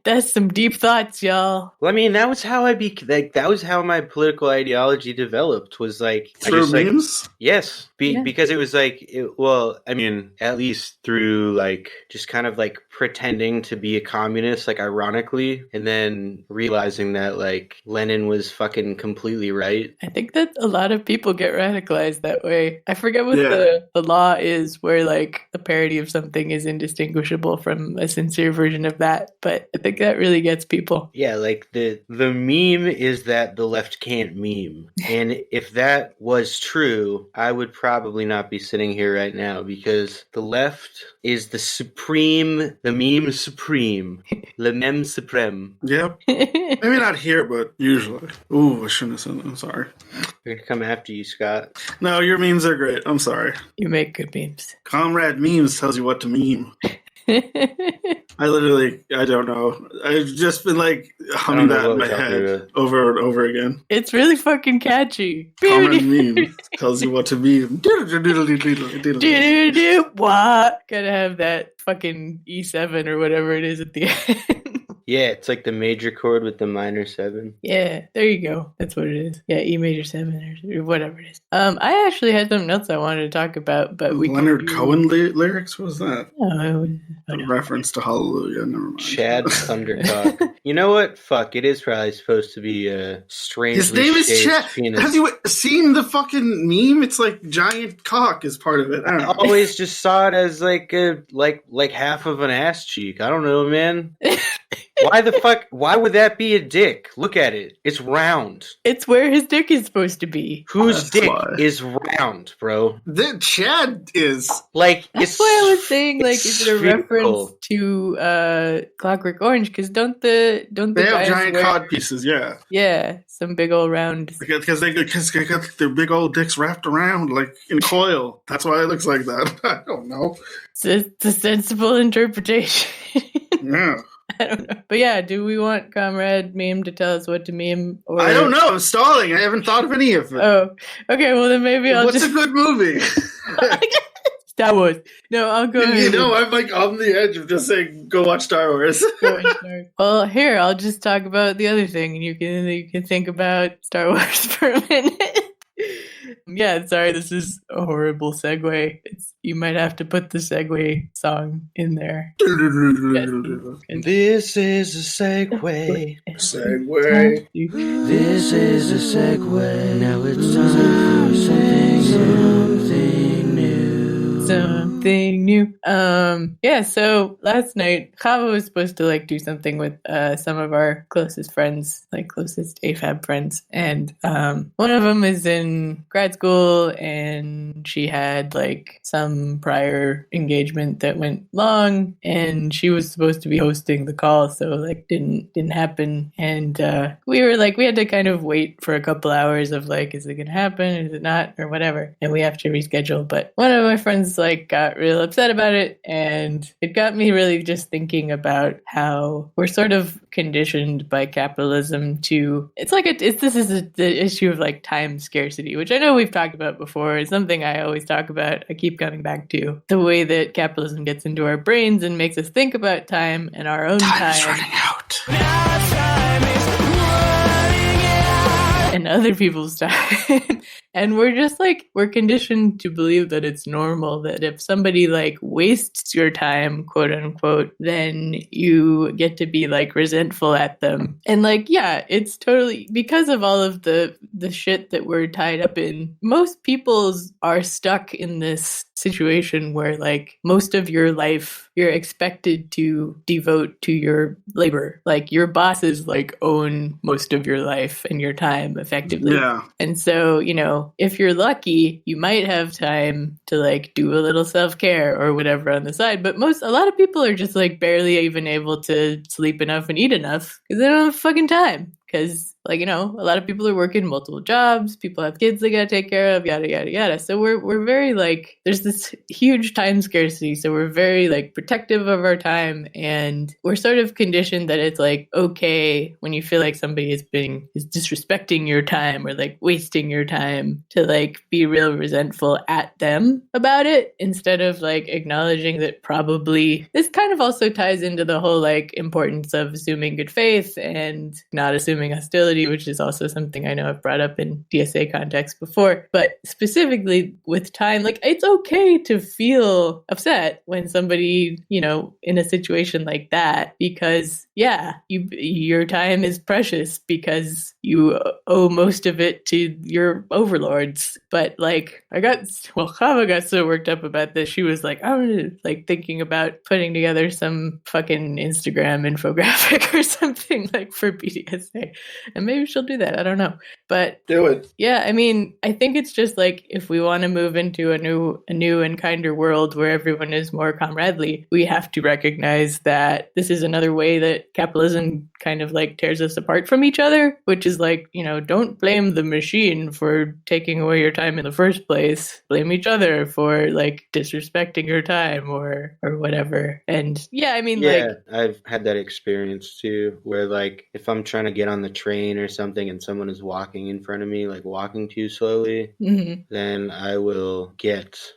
That's some deep thoughts, y'all. Well, I mean, that was how that was how my political ideology developed. Was like Through memes? Yes, Yeah. because it was like, well, I mean, at least through like just kind of like pretending to be a communist, like ironically, and then realizing that like Lenin was fucking completely right. I think that a lot of people get radicalized that way. I forget what Yeah. the law is where like a parody of something is indistinguishable from a sincere version of that, but I think that really gets people. Yeah, like the meme is that the left can't meme. And if that was true, I would probably not be sitting here right now because the left is the meme supreme, le meme supreme. Yep. Maybe not here, but usually. Ooh, I shouldn't have said that. I'm sorry. They're gonna come after you, Scott. No, your memes are great. I'm sorry. You make good memes. Comrade Memes tells you what to meme. I don't know. I've just been like humming know that what in my we're talking head about. over and over again. It's really fucking catchy. Comrade Meme tells you what to meme. What? Gotta have that fucking E7 or whatever it is at the end. Yeah, it's like the major chord with the minor 7. Yeah, there you go. That's what it is. Yeah, E major 7 or whatever it is. I actually had something else I wanted to talk about, but we Leonard Cohen lyrics? What was that? A reference to Hallelujah. Never mind. Chad Thundercock. You know what? Fuck, it is probably supposed to be a strangely His name is shaped Chad. penis. Have you seen the fucking meme? It's like giant cock is part of it. I don't I know. always just saw it as like half of an ass cheek. I don't know, man. Why the fuck? Why would that be a dick? Look at it. It's round. It's where his dick is supposed to be. Whose That's dick why. is round, bro? Chad is. Like, That's it's why I was saying, like, it's is it a spherical. reference to Clockwork Orange? Because don't the They have guys giant wear- cod pieces, yeah. Yeah, some big old round. Because they got their big old dicks wrapped around like in coil. That's why it looks like that. I don't know. It's a sensible interpretation. Yeah. I don't know. But yeah, do we want Comrade Meme to tell us what to meme? Or... I don't know. I'm stalling. I haven't thought of any of it. Oh, okay. Well, then maybe I'll What's just... a good movie? Star Wars. No, I'll go ahead. You know, I'm like on the edge of just saying, go watch Star Wars. Well, here, I'll just talk about the other thing, and you can think about Star Wars for a minute. Yeah, sorry, this is a horrible segue. You might have to put the segue song in there. This is a segue. Segue. This is a segue. Now it's time for something new. Something new. Yeah, so last night, Chava was supposed to like do something with some of our closest friends, like closest AFAB friends. And one of them is in grad school and she had like some prior engagement that went long and she was supposed to be hosting the call, so like didn't happen. And we were like, we had to kind of wait for a couple hours of like, is it gonna happen? Is it not? Or whatever. And we have to reschedule. But one of my friends like got real upset about it, and it got me really just thinking about how we're sort of conditioned by capitalism to this is the issue of like time scarcity, which I know we've talked about before. It's something I always talk about. I keep coming back to the way that capitalism gets into our brains and makes us think about time and our own time. Time's running out. And other people's time. And we're just like, we're conditioned to believe that it's normal that if somebody like wastes your time, quote unquote, then you get to be like resentful at them. And like, yeah, it's totally because of all of the shit that we're tied up in. Most people's are stuck in this situation where like most of your life you're expected to devote to your labor. Like your bosses like own most of your life and your time effectively. Yeah. And so, you know, if you're lucky, you might have time to like do a little self-care or whatever on the side. But a lot of people are just like barely even able to sleep enough and eat enough because they don't have fucking time. because, like, you know, a lot of people are working multiple jobs, people have kids they gotta take care of, yada yada yada. So we're very like, there's this huge time scarcity, so we're very like protective of our time, and we're sort of conditioned that it's like okay when you feel like somebody is disrespecting your time or like wasting your time to like be real resentful at them about it, instead of like acknowledging that probably this kind of also ties into the whole like importance of assuming good faith and not assuming hostility, which is also something I know I've brought up in DSA context before. But specifically with time, like it's okay to feel upset when somebody, you know, in a situation like that, because yeah, your time is precious because you owe most of it to your overlords. But like Chava got so worked up about this, she was like, I'm like thinking about putting together some fucking Instagram infographic or something like for BDSA, and maybe she'll do that. I don't know, but do it. Yeah, I mean, I think it's just like if we want to move into a new and kinder world where everyone is more comradely, we have to recognize that this is another way that capitalism kind of like tears us apart from each other, which is like, you know, don't blame the machine for taking away your time in the first place. Blame each other for like disrespecting your time or whatever. And yeah, I mean, yeah, I've had that experience too, where like if I'm trying to get on the train or something and someone is walking in front of me, like walking too slowly, then I will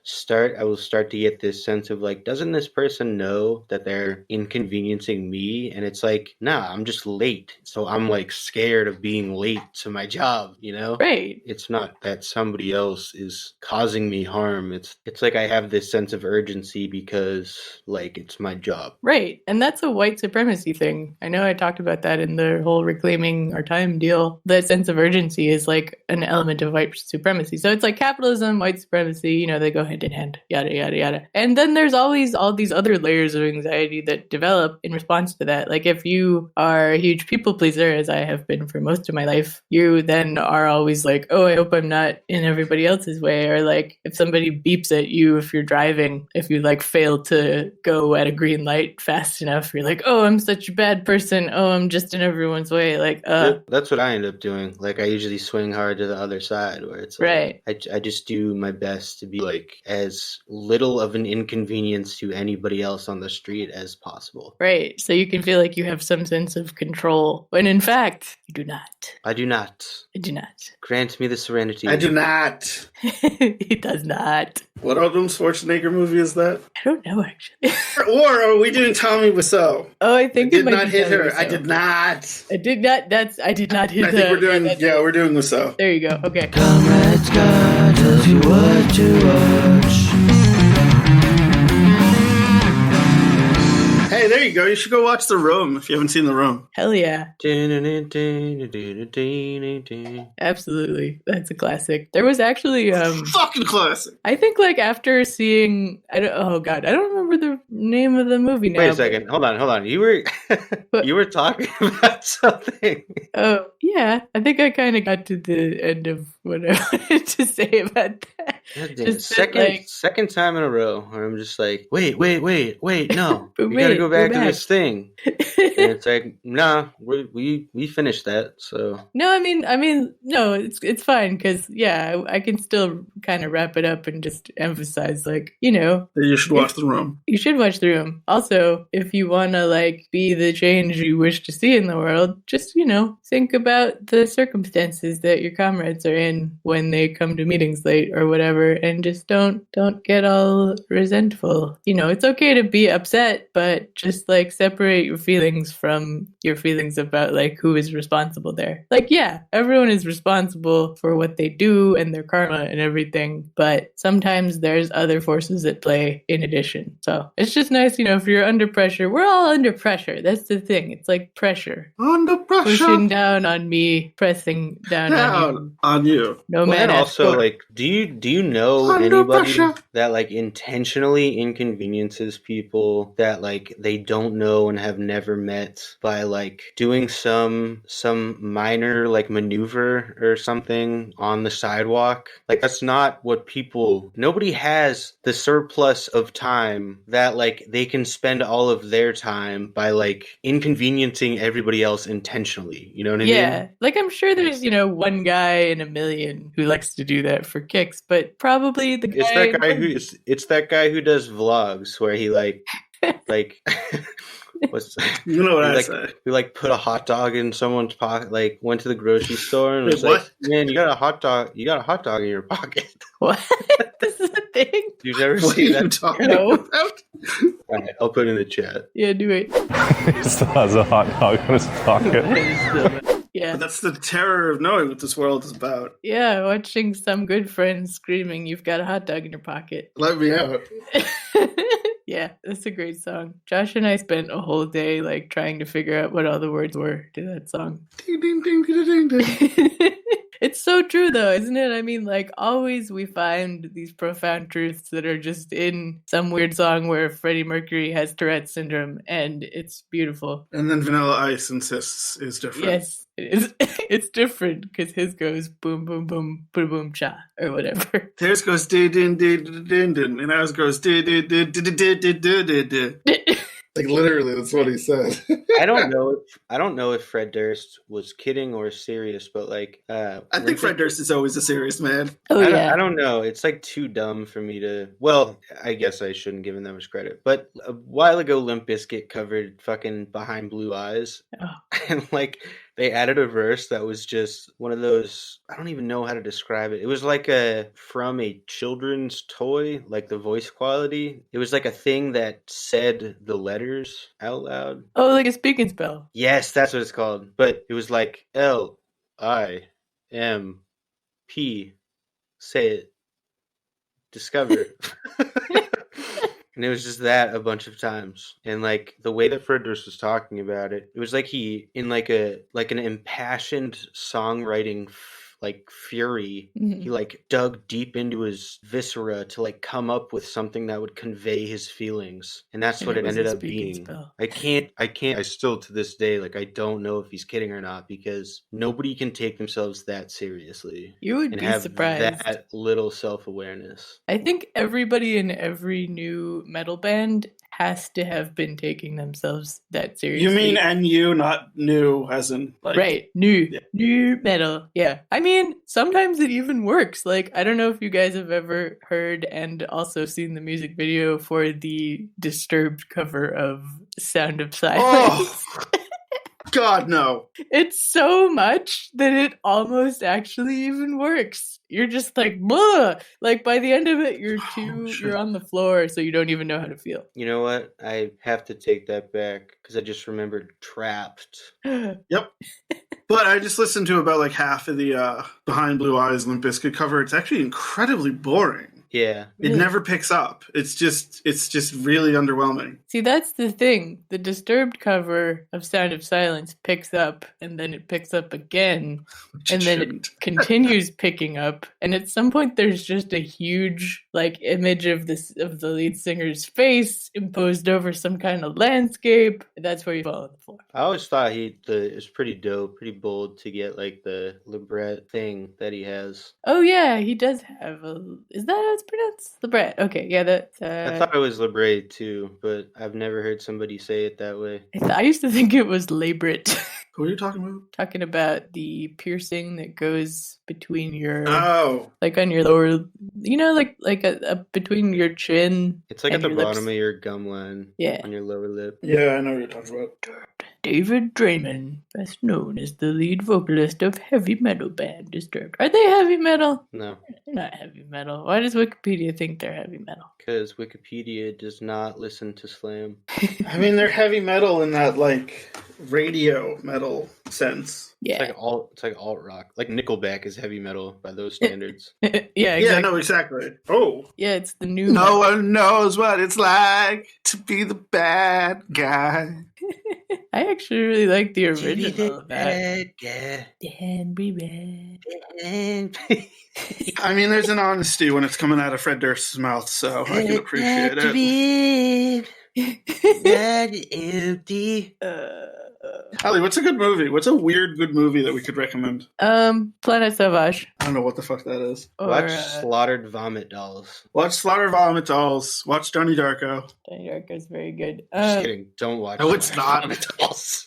start to get this sense of like, doesn't this person know that they're inconveniencing me? And it's like, nah, I'm just late. So I'm like scared of being late to my job, you know? Right. It's not that somebody else is causing me harm. It's like I have this sense of urgency because like it's my job. Right. And that's a white supremacy thing. I know I talked about that in the whole reclaiming our time deal. The sense of urgency is like an element of white supremacy. So it's like capitalism, white supremacy, you know, they go hand in hand, yada, yada, yada. And then there's always all these other layers of anxiety that develop in response to that. Like if you are a huge people pleaser, as I have been for most of my life, you then are always like, oh, I hope I'm not in everybody else's way. Or like if somebody beeps at you if you're driving, if you like fail to go at a green light fast enough, you're like, oh, I'm such a bad person. Oh, I'm just in everyone's way. Like, that's what I end up doing. Like I usually swing hard to the other side where it's like, right. I just do my best to be like as little of an inconvenience to anybody else on the street as possible. Right. So you can feel like you have some sense of control when in fact you do not. I do not. I do not. Grant me the serenity. I do not. He does not. What Arnold Schwarzenegger movie is that? I don't know actually. Or are we doing Tommy Wiseau? Oh, I think I it did might not be hit Tommy her. Wiseau. I did not. I did not. I did not hit. I think we're doing. Yeah, we're doing Wiseau. There you go. Okay. Comrade Scott tells you what to watch. Hey, there you go. You should go watch The Room if you haven't seen The Room. Hell yeah. Absolutely. That's a classic. There was actually fucking classic. I think like after seeing I don't remember the name of the movie now. Wait a second. Hold on. You were talking about something. Oh, yeah. I think I kind of got to the end of what I wanted to say about that. Second time in a row where I'm just like, wait, no. We gotta go back to this thing. And it's like, nah, we finished that, so. No, I mean, no, it's fine, because, yeah, I can still kind of wrap it up and just emphasize, like, you know. You should watch The Room. You should watch The Room. Also, if you want to, like, be the change you wish to see in the world, just, you know, think about the circumstances that your comrades are in when they come to meetings late or whatever, and just don't get all resentful. You know, it's okay to be upset, but just, like, separate your feelings from your feelings about, like, who is responsible there. Like, yeah, everyone is responsible for what they do and their karma and everything, but sometimes there's other forces at play in addition. So it's just nice, you know, if you're under pressure, we're all under pressure. That's the thing. It's like pressure. Under pressure. Pushing down on me, pressing down on you. On you. No man. And also, like, do you you know Under anybody pressure. that like intentionally inconveniences people that like they don't know and have never met by like doing some minor like maneuver or something on the sidewalk? Like that's not what people. Nobody has the surplus of time that like they can spend all of their time by like inconveniencing everybody else intentionally. You know what I mean? Yeah, like I'm sure there's, one guy in a million who likes to do that for kicks, but probably the guy. It's that guy who does vlogs where he like what's You know what I like say. who like put a hot dog in someone's pocket, like went to the grocery store and Wait, was like, what? "Man, you got a hot dog in your pocket." What? This is a thing? You've never What are seen you that? talking No. about? All right, I'll put it in the chat. Yeah, do it. He still has a hot dog in his pocket. Yeah. But that's the terror of knowing what this world is about. Yeah, watching some good friends screaming, "You've got a hot dog in your pocket." Let me out. Yeah, that's a great song. Josh and I spent a whole day like trying to figure out what all the words were to that song. Ding, ding, ding, ding, ding, ding. It's so true though, isn't it? I mean, like always we find these profound truths that are just in some weird song where Freddie Mercury has Tourette's syndrome and it's beautiful. And then Vanilla Ice insists is different. Yes, it is. It's different because his goes boom, boom, boom, boom, boom, cha, or whatever. Theirs goes din din din din din din, and ours goes din din din din din din din din. Like literally, that's what he said. I don't know if Fred Durst was kidding or serious, but like I think Fred Durst is always a serious man. Oh yeah. I don't know. It's like too dumb for me to. Well, I guess I shouldn't give him that much credit. But a while ago, Limp Bizkit covered fucking "Behind Blue Eyes," and like they added a verse that was just one of those. I don't even know how to describe it. It was like from a children's toy, like the voice quality. It was like a thing that said the letters out loud. Oh, like a speaking spell. Yes, that's what it's called. But it was like LIMP. Say it. Discover. And it was just that a bunch of times. And like the way that Fred Durst was talking about it, it was like he in like an impassioned songwriting like fury, he like dug deep into his viscera to like come up with something that would convey his feelings, and that's what it ended up being. I still to this day like I don't know if he's kidding or not, because nobody can take themselves that seriously. You would and be have surprised. That little self-awareness. I think everybody in every new metal band has to have been taking themselves that seriously. You mean NU, not new, as in like right? New metal. Yeah, I mean sometimes it even works. Like I don't know if you guys have ever heard and also seen the music video for the Disturbed cover of "Sound of Silence." Oh. God, no. It's so much that it almost actually even works. You're just like, "Blah!" Like by the end of it, you're on the floor, so you don't even know how to feel. You know what? I have to take that back because I just remembered Trapped. Yep. But I just listened to about like half of the Behind Blue Eyes Limp Bizkit cover. It's actually incredibly boring. Yeah. It never picks up. It's just really underwhelming. See, that's the thing. The Disturbed cover of Sound of Silence picks up, and then it picks up again, and then it continues picking up, and at some point there's just a huge like image of the lead singer's face imposed over some kind of landscape. That's where you fall on the floor. I always thought it was pretty dope, pretty bold to get like the libret thing that he has. Oh yeah, he does have a. Is that how it's pronounced? Libret. Okay, yeah, that's. I thought it was libret too, but I've never heard somebody say it that way. I used to think it was labret. Who are you talking about? Talking about the piercing that goes between your like on your lower, like a between your chin. It's like at the your bottom lips. of your gum line. Yeah. On your lower lip. Yeah, I know what you're talking about. David Draymond, best known as the lead vocalist of heavy metal band Disturbed. Are they heavy metal? No. They're not heavy metal. Why does Wikipedia think they're heavy metal? Because Wikipedia does not listen to slam. I mean, they're heavy metal in that like radio metal sense. Yeah. It's like alt rock. Like Nickelback is heavy metal by those standards. Yeah, exactly. Yeah, no, exactly. Oh. Yeah, it's the new No one knows what it's like to be the bad guy. I actually really like the original of that. I mean, there's an honesty when it's coming out of Fred Durst's mouth, so I can appreciate it. Empty. Ali, what's a good movie? What's a weird good movie that we could recommend? Planet Sauvage. I don't know what the fuck that is. Watch Slaughtered Vomit Dolls. Watch Slaughter Vomit Dolls. Watch Donnie Darko. Donnie Darko's very good. Just kidding. Don't watch. No, it's not. Vomit Dolls.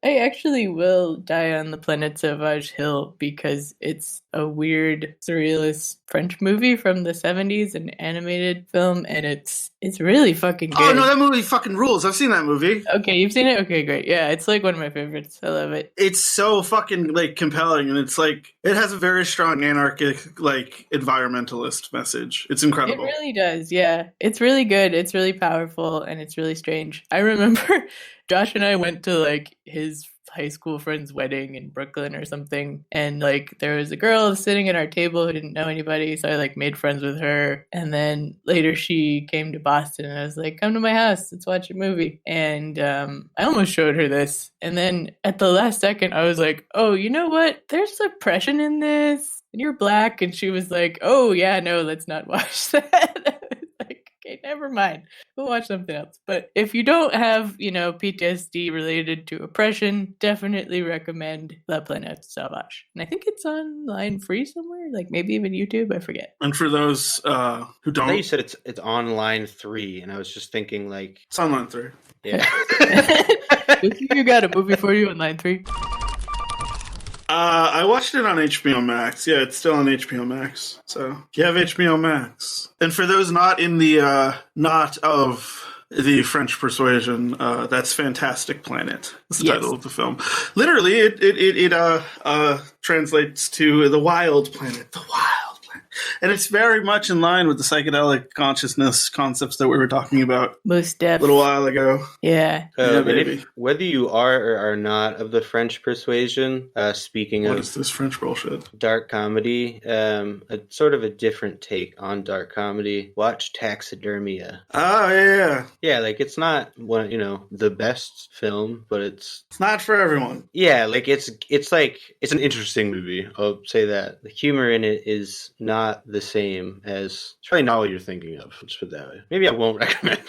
I actually will die on the Planet Sauvage hill because it's a weird surrealist French movie from the 70s, an animated film, and it's really fucking good. Oh no, that movie fucking rules. I've seen that movie. Okay, you've seen it? Okay, great. Yeah, it's like one of my favorites. I love it. It's so fucking like compelling, and it's like it has a very strong anarchic like environmentalist message. It's incredible. It really does. Yeah, it's really good. It's really powerful, and it's really strange. I remember Josh and I went to like his high school friend's wedding in Brooklyn or something, and like there was a girl sitting at our table who didn't know anybody, so I like made friends with her, and then later she came to Boston and I was like, come to my house, let's watch a movie. And I almost showed her this, and then at the last second I was like, oh, you know what, there's oppression in this and you're black. And she was like, oh yeah, no, let's not watch that. Like, okay, never mind, we'll watch something else. But if you don't have, PTSD related to oppression, definitely recommend La Planète Sauvage. And I think it's online free somewhere, like maybe even YouTube, I forget. And for those who I don't, thought you said it's on line 3, and I was just thinking like it's on line 3. Yeah. You got a movie for you on line 3? I watched it on HBO Max. Yeah, it's still on HBO Max. So if you have HBO Max, and for those not in the not of the French persuasion, that's Fantastic Planet. That's the title of the film. Literally, it translates to the Wild Planet. The Wild Planet. And it's very much in line with the psychedelic consciousness concepts that we were talking about most a little while ago. Yeah. If, whether you are or are not of the French persuasion, speaking what of is this French bullshit? Dark comedy, a sort of a different take on dark comedy. Watch Taxidermia. Oh yeah. Yeah, like it's not one, the best film, but it's not for everyone. Yeah, like it's an interesting movie. I'll say that. The humor in it is not the same as, it's probably not what you're thinking of. Let's put it that way. Maybe I won't recommend.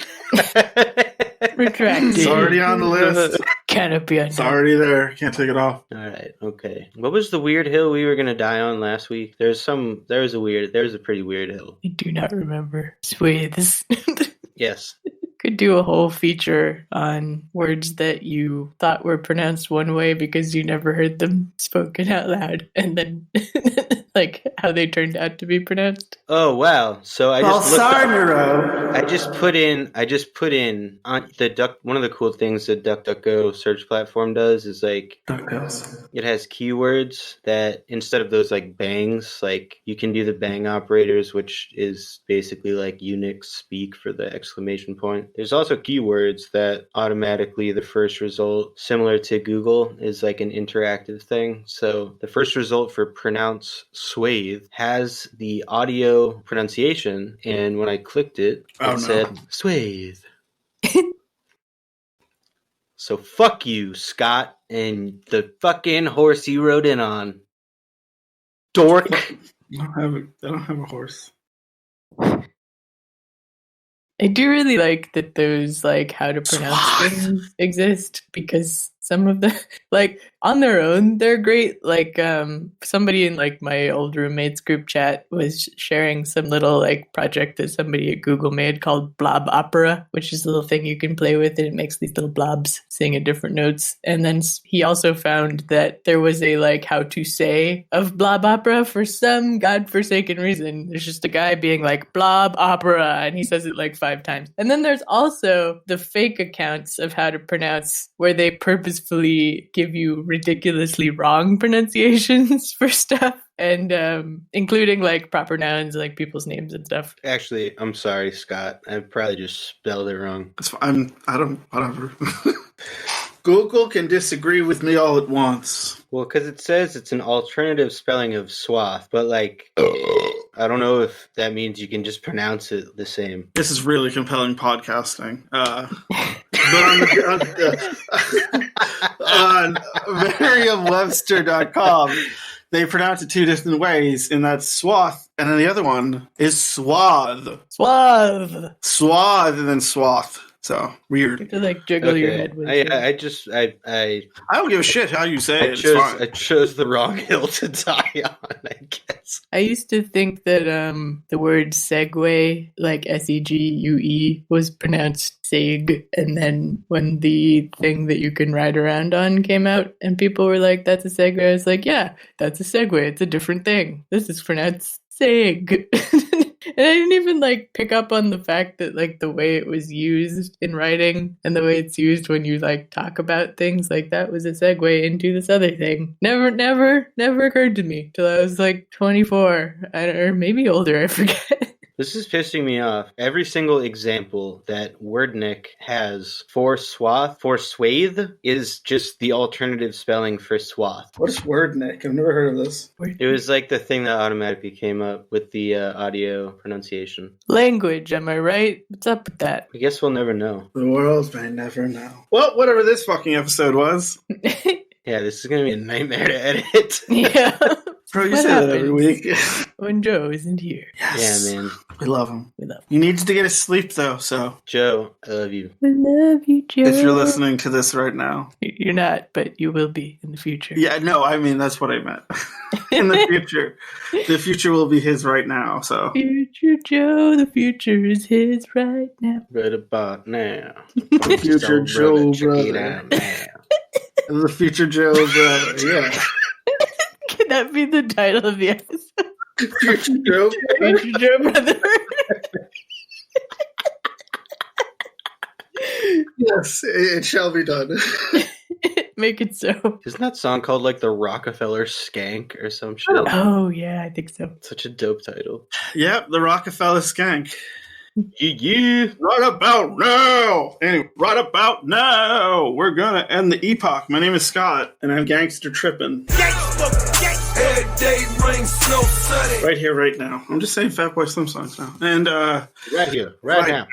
Retracted. It's already on the list. Canopy. It's already there. Can't take it off. All right. Okay. What was the weird hill we were gonna die on last week? There was a pretty weird hill. I do not remember. Swaths. Yes. Could do a whole feature on words that you thought were pronounced one way because you never heard them spoken out loud, and then like how they turned out to be pronounced. Oh wow! So I just put in on the one of the cool things that DuckDuckGo search platform does is like it has keywords that instead of those like bangs, like you can do the bang operators, which is basically like Unix speak for the exclamation point. There's also keywords that automatically the first result, similar to Google, is like an interactive thing. So the first result for pronounce Swath has the audio pronunciation, and when I clicked it, it said Swath. So fuck you, Scott, and the fucking horse you rode in on. Dork. I don't have a horse. I do really like that those like how to pronounce things exist, because some of the like on their own they're great. Like somebody in like my old roommate's group chat was sharing some little like project that somebody at Google made called Blob Opera, which is a little thing you can play with and it makes these little blobs sing at different notes. And then he also found that there was a like how to say of Blob Opera for some godforsaken reason. There's just a guy being like Blob Opera and he says it like 5 times. And then there's also the fake accounts of how to pronounce where they purposefully give you ridiculously wrong pronunciations for stuff, and including like proper nouns like people's names and stuff. Actually, I'm sorry, Scott. I probably just spelled it wrong. Whatever. Google can disagree with me all at once. Well, because it says it's an alternative spelling of Swath, but like, I don't know if that means you can just pronounce it the same. This is really compelling podcasting. on Merriam-Webster.com, they pronounce it two different ways, and that's swath, and then the other one is swath. Swath. Swath and then swath. So weird. You have to like jiggle your head with it. I don't give a shit how you say it. I chose the wrong hill to die on, I guess. I used to think that the word segue, like SEGUE, was pronounced seg, and then when the thing that you can ride around on came out, and people were like, "That's a Segway," I was like, "Yeah, that's a Segway. It's a different thing. This is pronounced seg." And I didn't even like pick up on the fact that like the way it was used in writing and the way it's used when you like talk about things, like that was a segue into this other thing. Never occurred to me till I was like 24 or maybe older. I forget. This is pissing me off. Every single example that Wordnik has for swath, for swathe, is just the alternative spelling for swath. What is Wordnik? I've never heard of this. It was like the thing that automatically came up with the audio pronunciation. Language, am I right? What's up with that? I guess we'll never know. The world may never know. Well, whatever this fucking episode was. Yeah, this is going to be a nightmare to edit. Yeah. Bro, you say that every week. When Joe isn't here. Yes. Yeah, man. We love him. We love him. He needs to get his sleep, though, so. Joe, I love you. We love you, Joe. If you're listening to this right now. You're not, but you will be in the future. Yeah, no, I mean, that's what I meant. In the future. The future will be his right now, so. Future Joe, the future is his right now. Right about now. The future Joe, brother. brother. The future Joe, brother, yeah. Can that be the title of the episode? Future Joe, brother. Future Joe, brother. Yes, it shall be done. Make it so. Isn't that song called like the Rockefeller Skank or some shit? Oh, yeah, I think so. Such a dope title. Yep, the Rockefeller Skank. Yeah. Right about now. Anyway, right about now, we're gonna end the Epoch. My name is Scott, and I'm gangster tripping. Right here, right now. I'm just saying Fatboy Slim songs now. And right here, right now.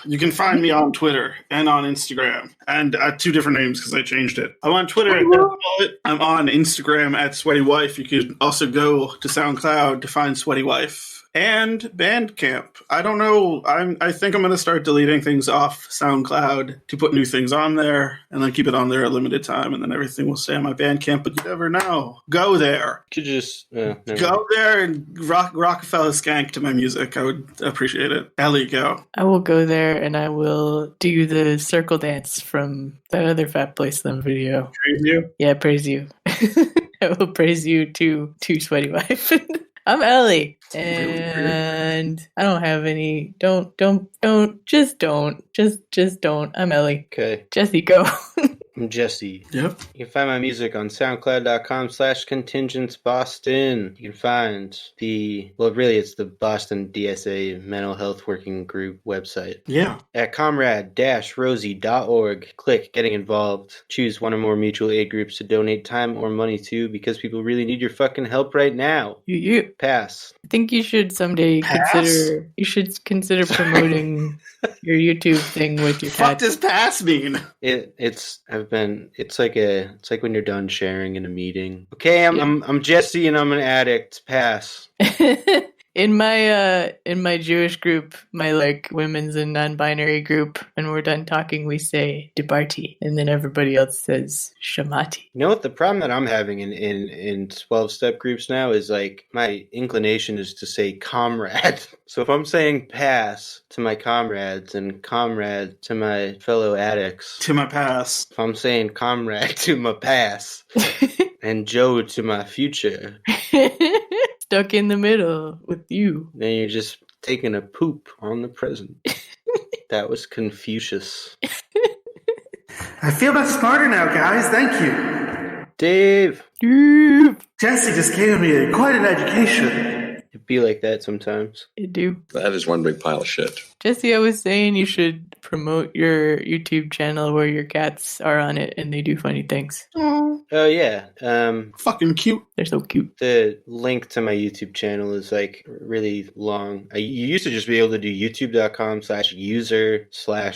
You can find me on Twitter and on Instagram, and two different names because I changed it. I'm on Twitter at Wallet. I'm on Instagram at Sweaty Wife. You could also go to SoundCloud to find Sweaty Wife. And Bandcamp. I don't know. I think I'm going to start deleting things off SoundCloud to put new things on there, and then keep it on there a limited time, and then everything will stay on my Bandcamp. But you never know. Go there. Could just go there and Rockefeller Skank to my music. I would appreciate it. Ellie, go. I will go there and I will do the circle dance from that other Fat Boy Slim video. Praise you? Yeah, praise you. I will praise you to Sweaty Wife. I'm Ellie, and I don't have any. Just don't. I'm Ellie. Okay. Jesse, go. I'm Jesse. Yep. You can find my music on SoundCloud.com/ContingenceBoston. You can find it's the Boston DSA Mental Health Working Group website. Yeah. At comrade-rosie.org. Click Getting Involved. Choose one or more mutual aid groups to donate time or money to because people really need your fucking help right now. You. Pass. I think you should someday consider promoting your YouTube thing with your cat. What does pass mean? It's like when you're done sharing in a meeting. Okay, I'm Jesse and I'm an addict. Pass. In my Jewish group, my like women's and non-binary group, when we're done talking, we say Debarti, and then everybody else says Shamati. You know what the problem that I'm having in 12-step groups now is like my inclination is to say comrade. So if I'm saying pass to my comrades and comrade to my fellow addicts, to my pass. If I'm saying comrade to my pass and Joe to my future. Stuck in the middle with you. Then you're just taking a poop on the present. That was Confucius. I feel much smarter now, guys. Thank you. Dave. Jesse just gave me quite an education. It'd be like that sometimes. It do. That is one big pile of shit. Jesse, I was saying you should promote your YouTube channel where your cats are on it and they do funny things. Oh yeah. Fucking cute. They're so cute. The link to my YouTube channel is like really long. You used to just be able to do youtube.com/user/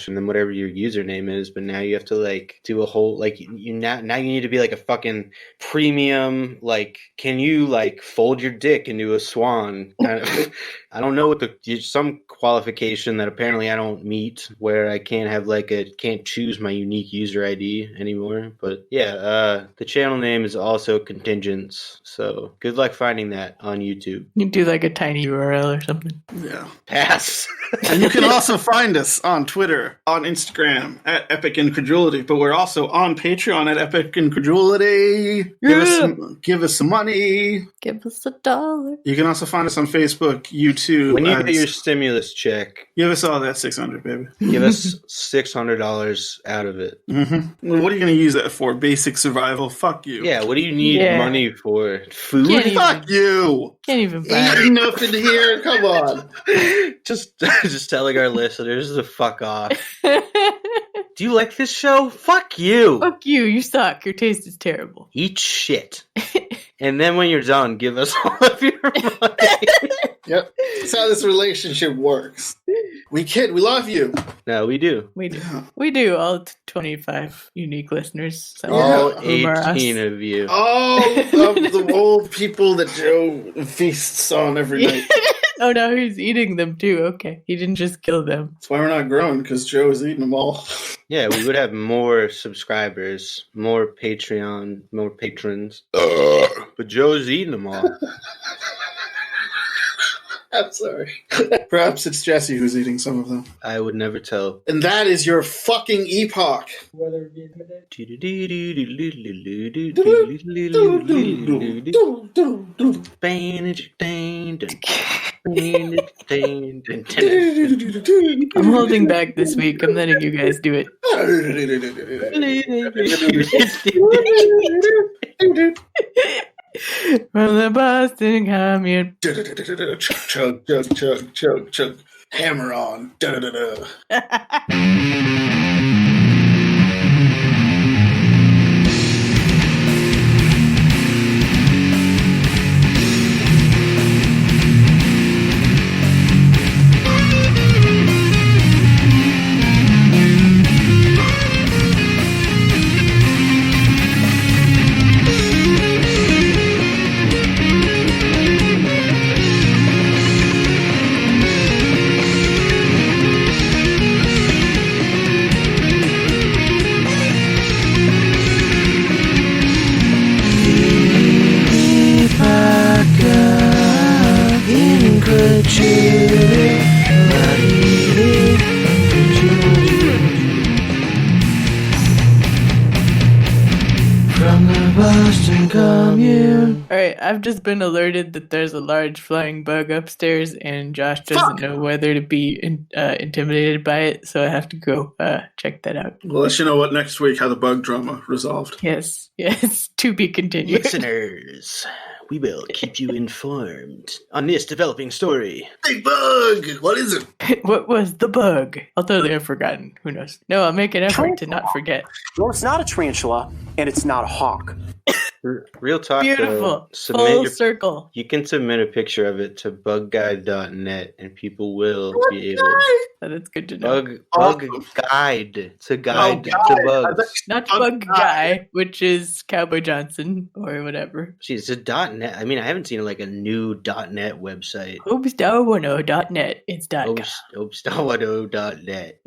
and then whatever your username is, but now you have to like do a whole like now you need to be like a fucking premium, like can you like fold your dick into a swan kind of I don't know what some qualification that apparently I don't meet where I can't choose my unique user ID anymore. But yeah, the channel name is also Contingents. So good luck finding that on YouTube. You do like a tiny URL or something. Yeah. Pass. And you can also find us on Twitter, on Instagram at Epic Incredulity, but we're also on Patreon at Epic Incredulity. Give us some money. Give us $1. You can also find us on Facebook, YouTube. When you get your stimulus check, give us all that $600, baby. Give us $600 out of it. Mm-hmm. Well, what are you going to use that for? Basic survival? Fuck you. Yeah, what do you need money for? Food? Fuck you. Can't even buy Ain't enough in here. Come on. Just telling our listeners to fuck off. Do you like this show? Fuck you. Fuck you. You suck. Your taste is terrible. Eat shit. And then when you're done, give us all of your money. Yep. That's how this relationship works. We love you. No, we do. We do. We do. All 25 unique listeners. So all 18 of you. All of the old people that Joe feasts on every night. Oh, no, he's eating them too. Okay. He didn't just kill them. That's why we're not growing, because Joe is eating them all. Yeah, we would have more subscribers, more Patreon, more patrons. But Joe's eating them all. I'm sorry. Perhaps it's Jesse who's eating some of them. I would never tell. And that is your fucking Epoch. I'm holding back this week. I'm letting you guys do it. From the Boston Commune. Chug, chug, chug, chug, chug. Hammer on. Alright, I've just been alerted that there's a large flying bug upstairs and Josh doesn't know whether to be intimidated by it, so I have to go check that out. We'll let you know what next week, how the bug drama resolved. Yes, to be continued. Listeners, we will keep you informed on this developing story. Big bug! What is it? What was the bug? I'll totally have forgotten. Who knows? No, I'll make an effort to not forget. Well, it's not a tarantula, and it's not a hawk. Real talk. Beautiful. Full circle. You can submit a picture of it to bugguide.net and people will be able. Oh, that's good to know. Bug guide. It's a guide to bugs. Not Bug Guy, which is Cowboy Johnson or whatever. Jeez, it's a .net. I mean, I haven't seen like a new .net website. Obstawano.net. It's .com. Obstawano.net.